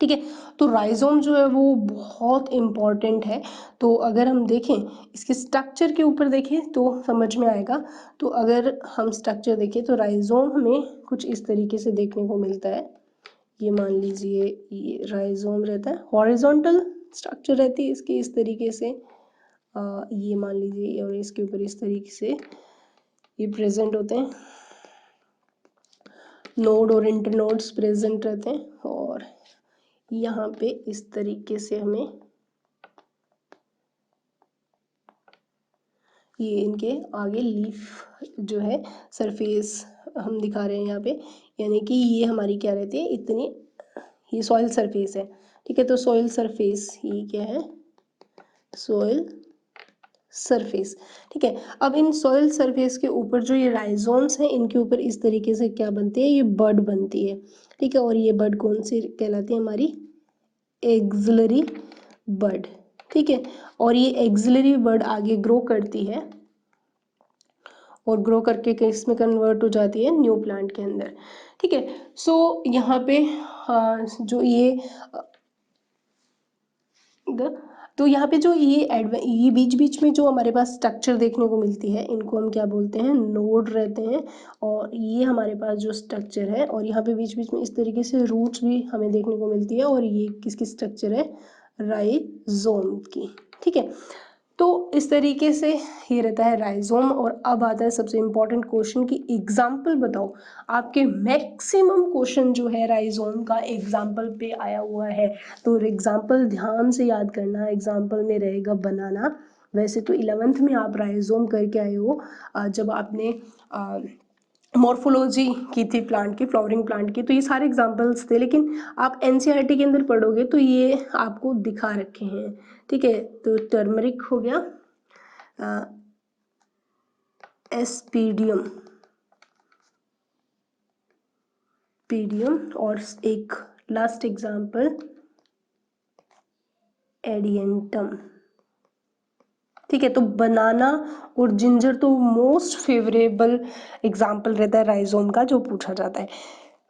ठीक है। तो राइजोम जो है वो बहुत इम्पॉर्टेंट है। तो अगर हम देखें इसके स्ट्रक्चर के ऊपर देखें तो समझ में आएगा। तो अगर हम स्ट्रक्चर देखें तो राइजोम हमें कुछ इस तरीके से देखने को मिलता है। ये मान लीजिए ये राइजोम रहता है, हॉरिजॉन्टल स्ट्रक्चर रहती है इसकी इस तरीके से, ये मान लीजिए, और इसके ऊपर इस तरीके से ये प्रेजेंट होते हैं, नोड और इंटरनोड्स प्रेजेंट रहते हैं, और यहाँ पे इस तरीके से हमें ये इनके आगे लीफ जो है सरफेस हम दिखा रहे हैं यहाँ पे, यानी कि ये हमारी क्या रहती है इतनी, ये सॉइल सरफेस है, ठीक है। तो सॉइल सरफेस ये क्या है, सॉइल सरफेस, ठीक है। अब इन सॉइल सरफेस के ऊपर जो ये राइजोम्स हैं इनके ऊपर इस तरीके से क्या बनती है, ये बड बनती है, ठीक है। और ये बड कौन सी कहलाती है, हमारी एक्सिलरी बड, ठीक है। और ये एक्सिलरी बड आगे ग्रो करती है और ग्रो करके किस में कन्वर्ट हो जाती है, न्यू प्लांट के अंदर, ठीक है। सो यहाँ पे जो ये तो यहाँ पे जो ये बीच बीच में जो हमारे पास स्ट्रक्चर देखने को मिलती है इनको हम क्या बोलते हैं, नोड रहते हैं। और ये हमारे पास जो स्ट्रक्चर है, और यहाँ पे बीच बीच में इस तरीके से रूट्स भी हमें देखने को मिलती है, और ये किसकी स्ट्रक्चर है, राइजोम की, ठीक है। तो इस तरीके से ये रहता है राइजोम। और अब आता है सबसे इम्पोर्टेंट क्वेश्चन कि एग्जाम्पल बताओ। आपके मैक्सिमम क्वेश्चन जो है राइजोम का एग्जाम्पल पे आया हुआ है, तो एग्जाम्पल ध्यान से याद करना। एग्जाम्पल में रहेगा बनाना। वैसे तो 11th में आप राइजोम करके आए हो, जब आपने मॉर्फोलॉजी की थी प्लांट की, फ्लावरिंग प्लांट की, तो ये सारे एग्जांपल्स थे। लेकिन आप एनसीईआरटी के अंदर पढ़ोगे तो ये आपको दिखा रखे हैं, ठीक है। तो टर्मरिक हो गया, एस्पीडियम, पीडियम, और एक लास्ट एग्जांपल एडियंटम, ठीक है। तो बनाना और जिंजर तो मोस्ट फेवरेबल एग्जाम्पल रहता है राइजोम का जो पूछा जाता है,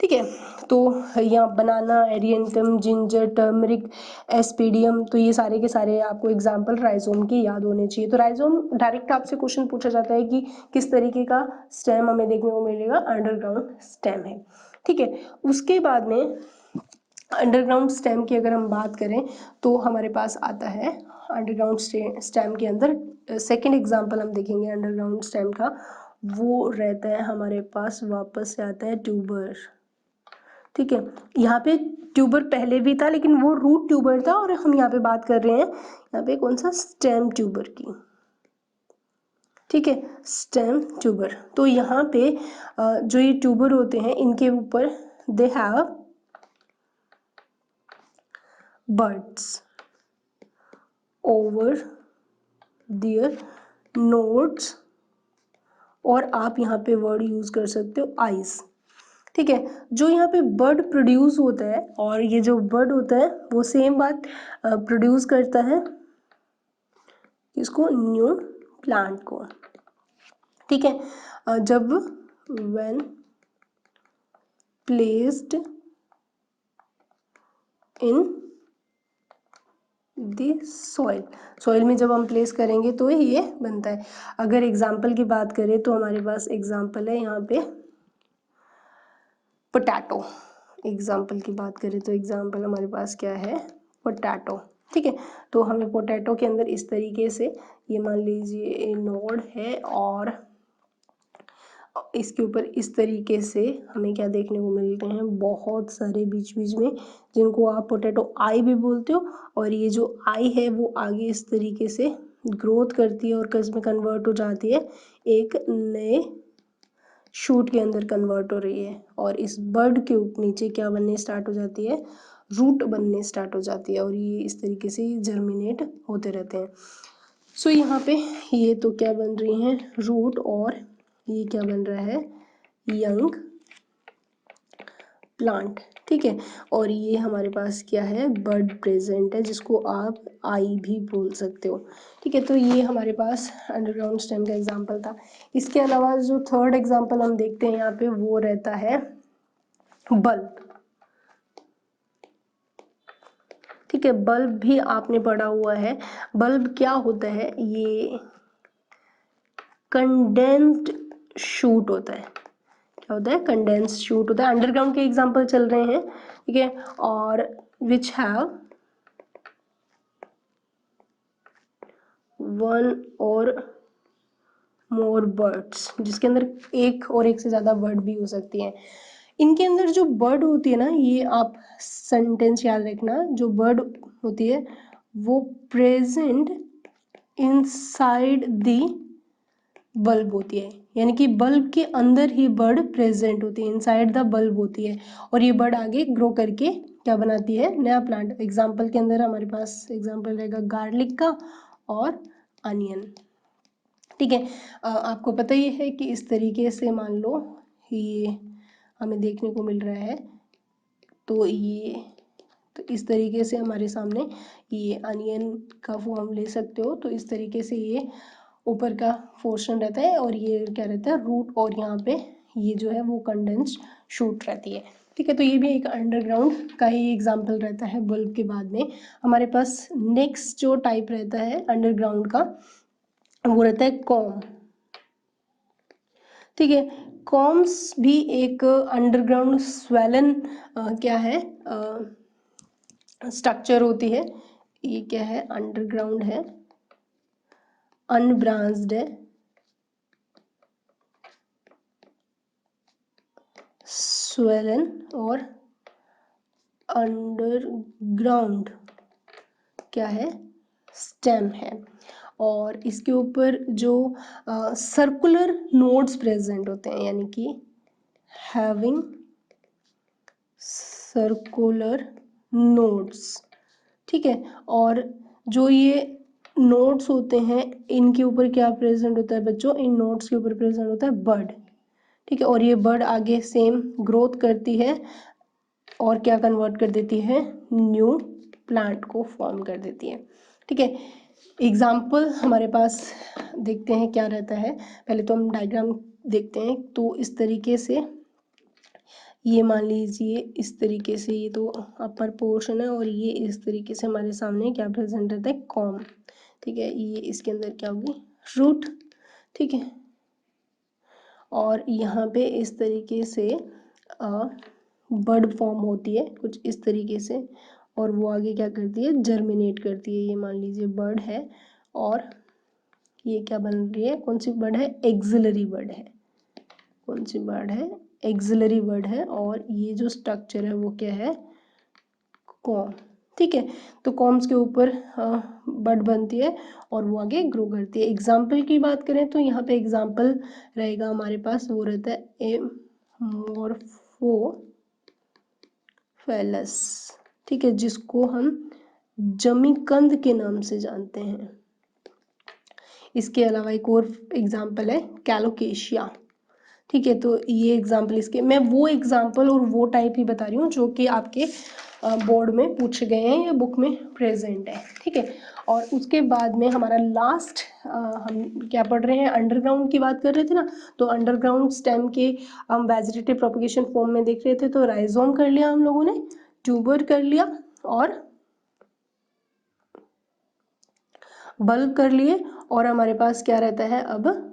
ठीक है। तो यहाँ बनाना, एडियंटम, जिंजर, टर्मरिक, एस्पीडियम, तो ये सारे के सारे आपको एग्जाम्पल राइजोम के याद होने चाहिए। तो राइजोम डायरेक्ट आपसे क्वेश्चन पूछा जाता है कि किस तरीके का स्टेम हमें देखने को मिलेगा, अंडरग्राउंड स्टेम है, ठीक है। उसके बाद में अंडरग्राउंड स्टेम की अगर हम बात करें तो हमारे पास आता है अंडरग्राउंड स्टेम के अंदर सेकंड एग्जांपल हम देखेंगे अंडरग्राउंड स्टेम का, वो रहता है हमारे पास, वापस से आता है ट्यूबर, ठीक है। यहाँ पे ट्यूबर पहले भी था लेकिन वो रूट ट्यूबर था, और हम यहाँ पे बात कर रहे हैं यहाँ पे कौन सा, स्टेम ट्यूबर की, ठीक है, स्टेम ट्यूबर। तो यहाँ पे जो ये ट्यूबर होते हैं इनके ऊपर they have buds over their nodes, और आप यहाँ पे वर्ड यूज कर सकते हो आइज, ठीक है। जो यहाँ पे बर्ड प्रोड्यूस होता है, और ये जो बर्ड होता है वो सेम बात प्रोड्यूस करता है इसको, न्यू प्लांट को, ठीक है। जब when placed in the soil में जब हम प्लेस करेंगे तो ये बनता है। अगर एग्जाम्पल की बात करें तो हमारे पास एग्जाम्पल है यहाँ पे पोटैटो, एग्जाम्पल की बात करें तो एग्जाम्पल हमारे पास क्या है, पोटैटो, ठीक है। तो हमें पोटैटो के अंदर इस तरीके से, ये मान लीजिए नोड है और इसके ऊपर इस तरीके से हमें क्या देखने को मिलते हैं, बहुत सारे बीच बीच में, जिनको आप पोटैटो आई भी बोलते हो, और ये जो आई है वो आगे इस तरीके से ग्रोथ करती है और किस में कन्वर्ट हो जाती है, एक नए शूट के अंदर कन्वर्ट हो रही है, और इस बर्ड के नीचे क्या बनने स्टार्ट हो जाती है, रूट बनने स्टार्ट हो जाती है, और ये इस तरीके से जर्मिनेट होते रहते हैं। सो यहाँ पे ये तो क्या बन रही हैं, रूट, और ये क्या बन रहा है, यंग प्लांट, ठीक है। और ये हमारे पास क्या है, बर्ड प्रेजेंट है, जिसको आप आई भी बोल सकते हो, ठीक है। तो ये हमारे पास अंडरग्राउंड स्टेम का एग्जांपल था। इसके अलावा जो थर्ड एग्जांपल हम देखते हैं यहाँ पे वो रहता है बल्ब, ठीक है। बल्ब भी आपने पढ़ा हुआ है। बल्ब क्या होता है, ये कंडेंस्ड शूट होता है, क्या होता है, कंडेंस शूट होता है। अंडरग्राउंड के एग्जांपल चल रहे हैं, ठीक है। और विच हैव वन और मोर बर्ड्स, जिसके अंदर एक और एक से ज़्यादा बर्ड भी हो सकती हैं। इनके अंदर जो बर्ड होती है ना, ये आप सेंटेंस याद रखना, जो बर्ड होती है वो प्रेजेंट इनसाइड दी बल्ब होती है, यानी कि बल्ब के अंदर ही बर्ड प्रेजेंट होती है, इनसाइड द बल्ब होती है, और ये बर्ड आगे ग्रो करके क्या बनाती है, नया प्लांट। एग्जाम्पल के अंदर हमारे पास एग्जाम्पल रहेगा गार्लिक का और अनियन, ठीक है। आपको पता ही है कि इस तरीके से मान लो ये हमें देखने को मिल रहा है, तो ये तो इस तरीके से हमारे सामने ये अनियन का फॉर्म ले सकते हो। तो इस तरीके से ये ऊपर का पोर्शन रहता है, और ये क्या रहता है, रूट, और यहाँ पे ये जो है वो कंडेंस्ड शूट रहती है, ठीक है। तो ये भी एक अंडरग्राउंड का ही एग्जाम्पल रहता है। बल्ब के बाद में हमारे पास नेक्स्ट जो टाइप रहता है अंडरग्राउंड का, वो रहता है कॉम, ठीक है। कॉम्स भी एक अंडरग्राउंड स्वेलन क्या है, स्ट्रक्चर होती है। ये क्या है, अंडरग्राउंड है, अनब्रांच्ड है, स्वेलन, और अंडरग्राउंड क्या है, स्टेम है। और इसके ऊपर जो सर्कुलर नोड्स प्रेजेंट होते हैं, यानी कि हैविंग सर्कुलर नोड्स, ठीक है। और जो ये नोड्स होते हैं इनके ऊपर क्या प्रेजेंट होता है बच्चों, इन नोड्स के ऊपर प्रेजेंट होता है बड, ठीक है। और ये बड आगे सेम ग्रोथ करती है और क्या कन्वर्ट कर देती है, न्यू प्लांट को फॉर्म कर देती है, ठीक है। एग्जाम्पल हमारे पास देखते हैं क्या रहता है। पहले तो हम डायग्राम देखते हैं। तो इस तरीके से ये मान लीजिए, इस तरीके से ये तो अपर पोर्शन है और ये इस तरीके से हमारे सामने क्या प्रेजेंट रहता है, कॉम, ठीक है। ये इसके अंदर क्या होगी, रूट, ठीक है। और यहाँ पे इस तरीके से बड फॉर्म होती है कुछ इस तरीके से, और वो आगे क्या करती है, जर्मिनेट करती है। ये मान लीजिए बड है और ये क्या बन रही है, कौन सी बड है, एक्सिलरी बड है। कौन सी बड है, एक्सिलरी बड है। और ये जो स्ट्रक्चर है वो क्या है, कॉम, ठीक है। तो कॉम्स के ऊपर बड बनती है और वो आगे ग्रो करती है। एग्जाम्पल की बात करें तो यहाँ पे एग्जाम्पल रहेगा हमारे पास, वो रहता है एमोर्फोफैलस, ठीक है, जिसको हम जमीकंद के नाम से जानते हैं। इसके अलावा एक और एग्जाम्पल है कैलोकेशिया, ठीक है। तो ये एग्जाम्पल इसके, मैं वो एग्जाम्पल और वो टाइप ही बता रही हूँ जो कि आपके बोर्ड में पूछे गए हैं या बुक में प्रेजेंट है, ठीक है। और उसके बाद में हमारा लास्ट, हम क्या पढ़ रहे हैं, अंडरग्राउंड की बात कर रहे थे ना। तो अंडरग्राउंड स्टेम के हम वेजिटेटिव प्रोपगेशन फॉर्म में देख रहे थे। तो राइजोम कर लिया हम लोगों ने, ट्यूबर कर लिया और बल्ब कर लिए। और हमारे पास क्या रहता है अब,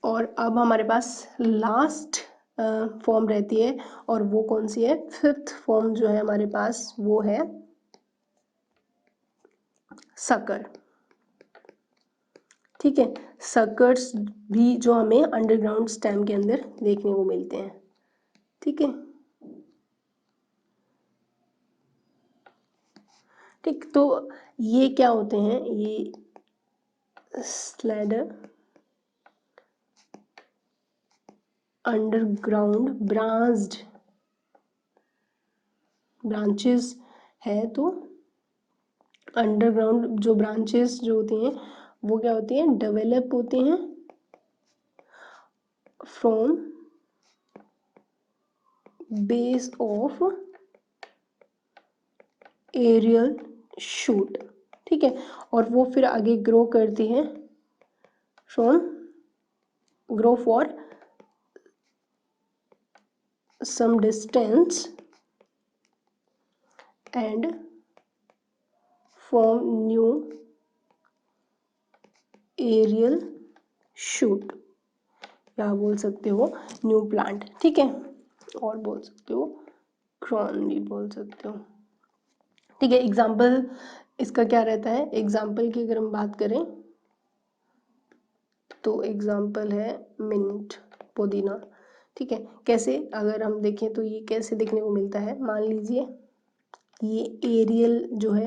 और अब हमारे पास लास्ट फॉर्म रहती है, और वो कौन सी है, फिफ्थ फॉर्म जो है हमारे पास वो है सकर, ठीक है। सकर्स भी जो हमें अंडरग्राउंड स्टेम के अंदर देखने को मिलते हैं, ठीक है। ठीक, तो ये क्या होते हैं, ये स्लेडर अंडरग्राउंड ब्रांचेस है। तो अंडरग्राउंड जो ब्रांचेस जो होती हैं वो क्या होती हैं, डेवलप होती हैं from base of aerial shoot, ठीक है। और वो फिर आगे ग्रो करती हैं from grow for some distance and form new aerial shoot, या बोल सकते हो न्यू प्लांट, ठीक है। और बोल सकते हो क्रॉन भी बोल सकते हो, ठीक है। एग्जाम्पल इसका क्या रहता है, एग्जाम्पल की अगर हम बात करें तो एग्जाम्पल है मिंट, पुदीना, ठीक है। कैसे अगर हम देखें तो ये कैसे देखने को मिलता है, मान लीजिए ये एरियल जो है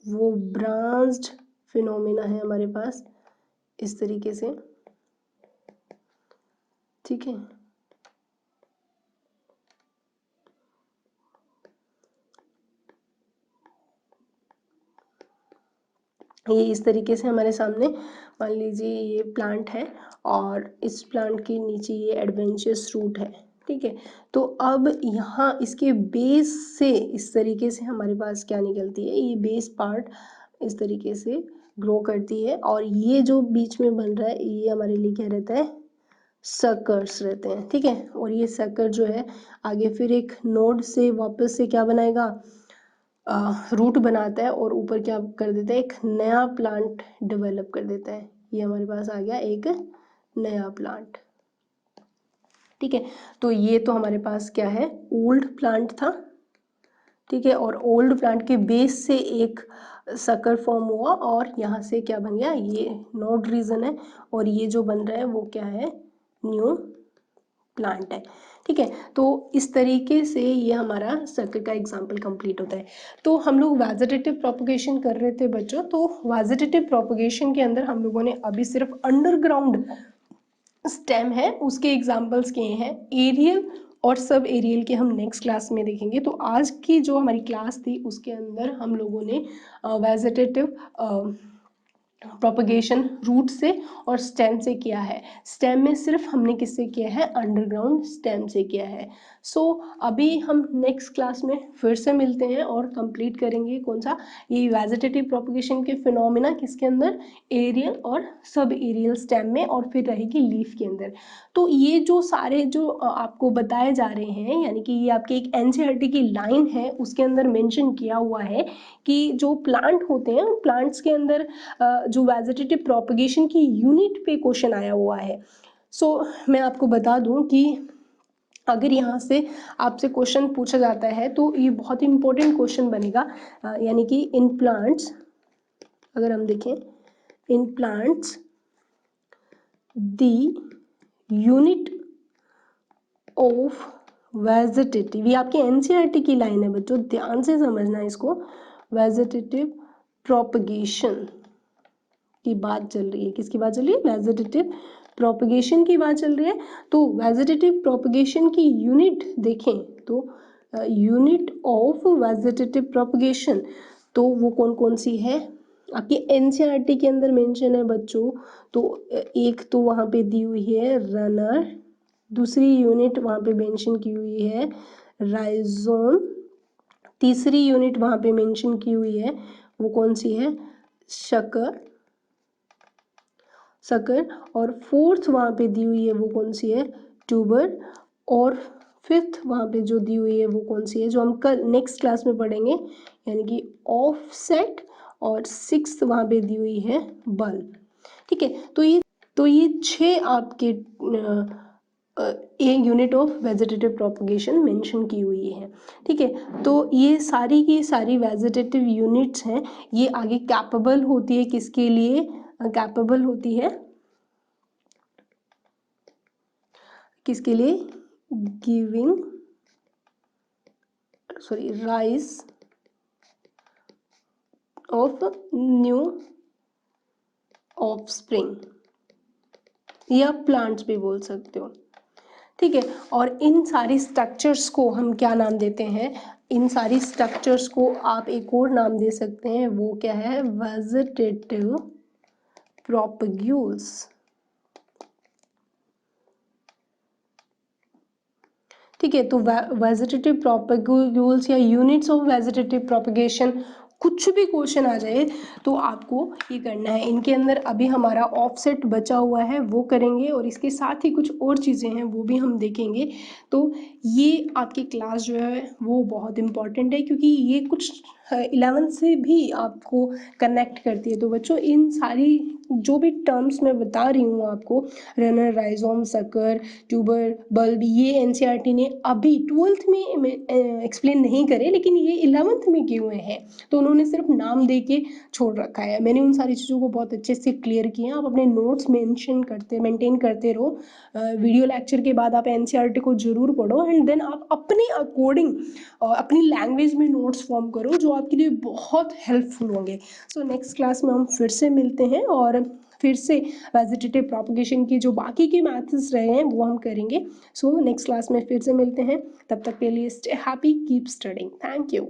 वो ब्रांच्ड फिनोमिना है हमारे पास इस तरीके से, ठीक है। ये इस तरीके से हमारे सामने, मान लीजिए ये प्लांट है और इस प्लांट के नीचे ये एडवेंचरस रूट है, ठीक है। तो अब यहाँ इसके बेस से इस तरीके से हमारे पास क्या निकलती है, ये बेस पार्ट इस तरीके से ग्रो करती है, और ये जो बीच में बन रहा है ये हमारे लिए क्या रहता है, सकर्स रहते हैं, ठीक है। और ये सकर जो है आगे फिर एक नोड से वापस से क्या बनाएगा, रूट बनाता है और ऊपर क्या कर देता है, एक नया प्लांट डेवलप कर देता है। ये हमारे पास आ गया एक नया प्लांट, ठीक है। तो ये तो हमारे पास क्या है, ओल्ड प्लांट था, ठीक है। और ओल्ड प्लांट के बेस से एक सकर फॉर्म हुआ और यहाँ से क्या बन गया, ये नोड रीजन है। और ये जो बन रहा है वो क्या है, न्यू प्लांट है। ठीक है, तो इस तरीके से ये हमारा सर्कल का एग्जाम्पल कंप्लीट होता है। तो हम लोग वेजिटेटिव प्रोपगेशन कर रहे थे बच्चों, तो वेजिटेटिव प्रोपगेशन के अंदर हम लोगों ने अभी सिर्फ अंडरग्राउंड स्टेम है उसके एग्जाम्पल्स किए हैं, एरियल और सब एरियल के हम नेक्स्ट क्लास में देखेंगे। तो आज की जो हमारी क्लास थी उसके अंदर हम लोगों ने वेजिटेटिव प्रोपगेशन रूट से और स्टेम से किया है। स्टेम में सिर्फ हमने किससे किया है, अंडरग्राउंड स्टेम से किया है। सो अभी हम नेक्स्ट क्लास में फिर से मिलते हैं और कंप्लीट करेंगे कौन सा, ये वेजिटेटिव प्रोपगेशन के फिनोमिना किसके अंदर, एरियल और सब एरियल स्टेम में, और फिर रहेगी लीफ के अंदर। तो ये जो सारे जो आपको बताए जा रहे हैं, यानी कि ये आपके एक एनसीईआरटी की लाइन है उसके अंदर मेंशन किया हुआ है कि जो प्लांट होते हैं प्लांट्स के अंदर जो वेजिटेटिव प्रोपगेशन की यूनिट पे क्वेश्चन आया हुआ है। सो मैं आपको बता दूं कि अगर यहाँ से आपसे क्वेश्चन पूछा जाता है तो ये बहुत ही इंपॉर्टेंट क्वेश्चन बनेगा, यानी कि इन प्लांट्स, अगर हम देखें in plants the unit of vegetative, ये आपके एनसीईआरटी की लाइन है बच्चों, ध्यान से समझना है इसको, वेजिटेटिव प्रोपगेशन की बात चल रही है, किसकी बात चल रही है, वेजिटेटिव प्रोपगेशन की बात चल रही है। तो वेजिटेटिव प्रोपगेशन की यूनिट देखें तो यूनिट ऑफ वेजिटेटिव प्रोपगेशन, तो वो कौन कौन सी है आपके एनसीईआरटी के अंदर मेंशन है बच्चों। तो एक तो वहाँ पे दी हुई है रनर, दूसरी यूनिट वहाँ पे मेंशन की हुई है राइजोम, तीसरी यूनिट वहाँ पे मेंशन की हुई है वो कौन सी है, शक्कर, और फोर्थ वहाँ पे दी हुई है वो कौन सी है, ट्यूबर, और फिफ्थ वहाँ पे जो दी हुई है वो कौन सी है जो हम कल नेक्स्ट क्लास में पढ़ेंगे, यानी कि ऑफसेट, और सिक्स्थ वहाँ पे दी हुई है बल्ब। ठीक है, तो ये 6 आपके a unit of vegetative propagation mention की हुई है। ठीक है, तो ये सारी की सारी वेजिटेटिव यूनिट्स हैं, ये आगे कैपेबल होती है किसके लिए, कैपेबल होती है किसके लिए, giving rise of new offspring, या प्लांट्स भी बोल सकते हो। ठीक है, और इन सारी स्ट्रक्चर्स को हम क्या नाम देते हैं, इन सारी स्ट्रक्चर्स को आप एक और नाम दे सकते हैं, वो क्या है, वेजिटेटिव प्रोपग्यूल्स। ठीक है, तो वेजिटेटिव प्रोपग्यूल्स या यूनिट्स ऑफ वेजिटेटिव प्रोपगेशन, कुछ भी क्वेश्चन आ जाए तो आपको ये करना है। इनके अंदर अभी हमारा ऑफसेट बचा हुआ है वो करेंगे, और इसके साथ ही कुछ और चीज़ें हैं वो भी हम देखेंगे। तो ये आपकी क्लास जो है वो बहुत इम्पॉर्टेंट है, क्योंकि ये कुछ 11th से भी आपको कनेक्ट करती है। तो बच्चों इन सारी जो भी टर्म्स मैं बता रही हूँ आपको, runner, rhizome, sucker, tuber, bulb, ये एनसीईआरटी ने अभी 12th में एक्सप्लेन नहीं करे, लेकिन ये 11th में किए हुए हैं, तो उन्होंने सिर्फ नाम दे के छोड़ रखा है। मैंने उन सारी चीज़ों को बहुत अच्छे से क्लियर किया, आप अपने नोट्स मेंटेन करते रहो। वीडियो लेक्चर के बाद आप एनसीईआरटी को जरूर पढ़ो, एंड देन आप अपने अकॉर्डिंग अपनी लैंग्वेज में नोट्स फॉर्म करो, जो आपके लिए बहुत हेल्पफुल होंगे। सो नेक्स्ट क्लास में हम फिर से मिलते हैं और फिर से वेजिटेटिव प्रोपगेशन की जो बाकी के मैथड्स रहे हैं वो हम करेंगे। सो नेक्स्ट क्लास में फिर से मिलते हैं, तब तक के लिए stay happy, keep studying, thank you.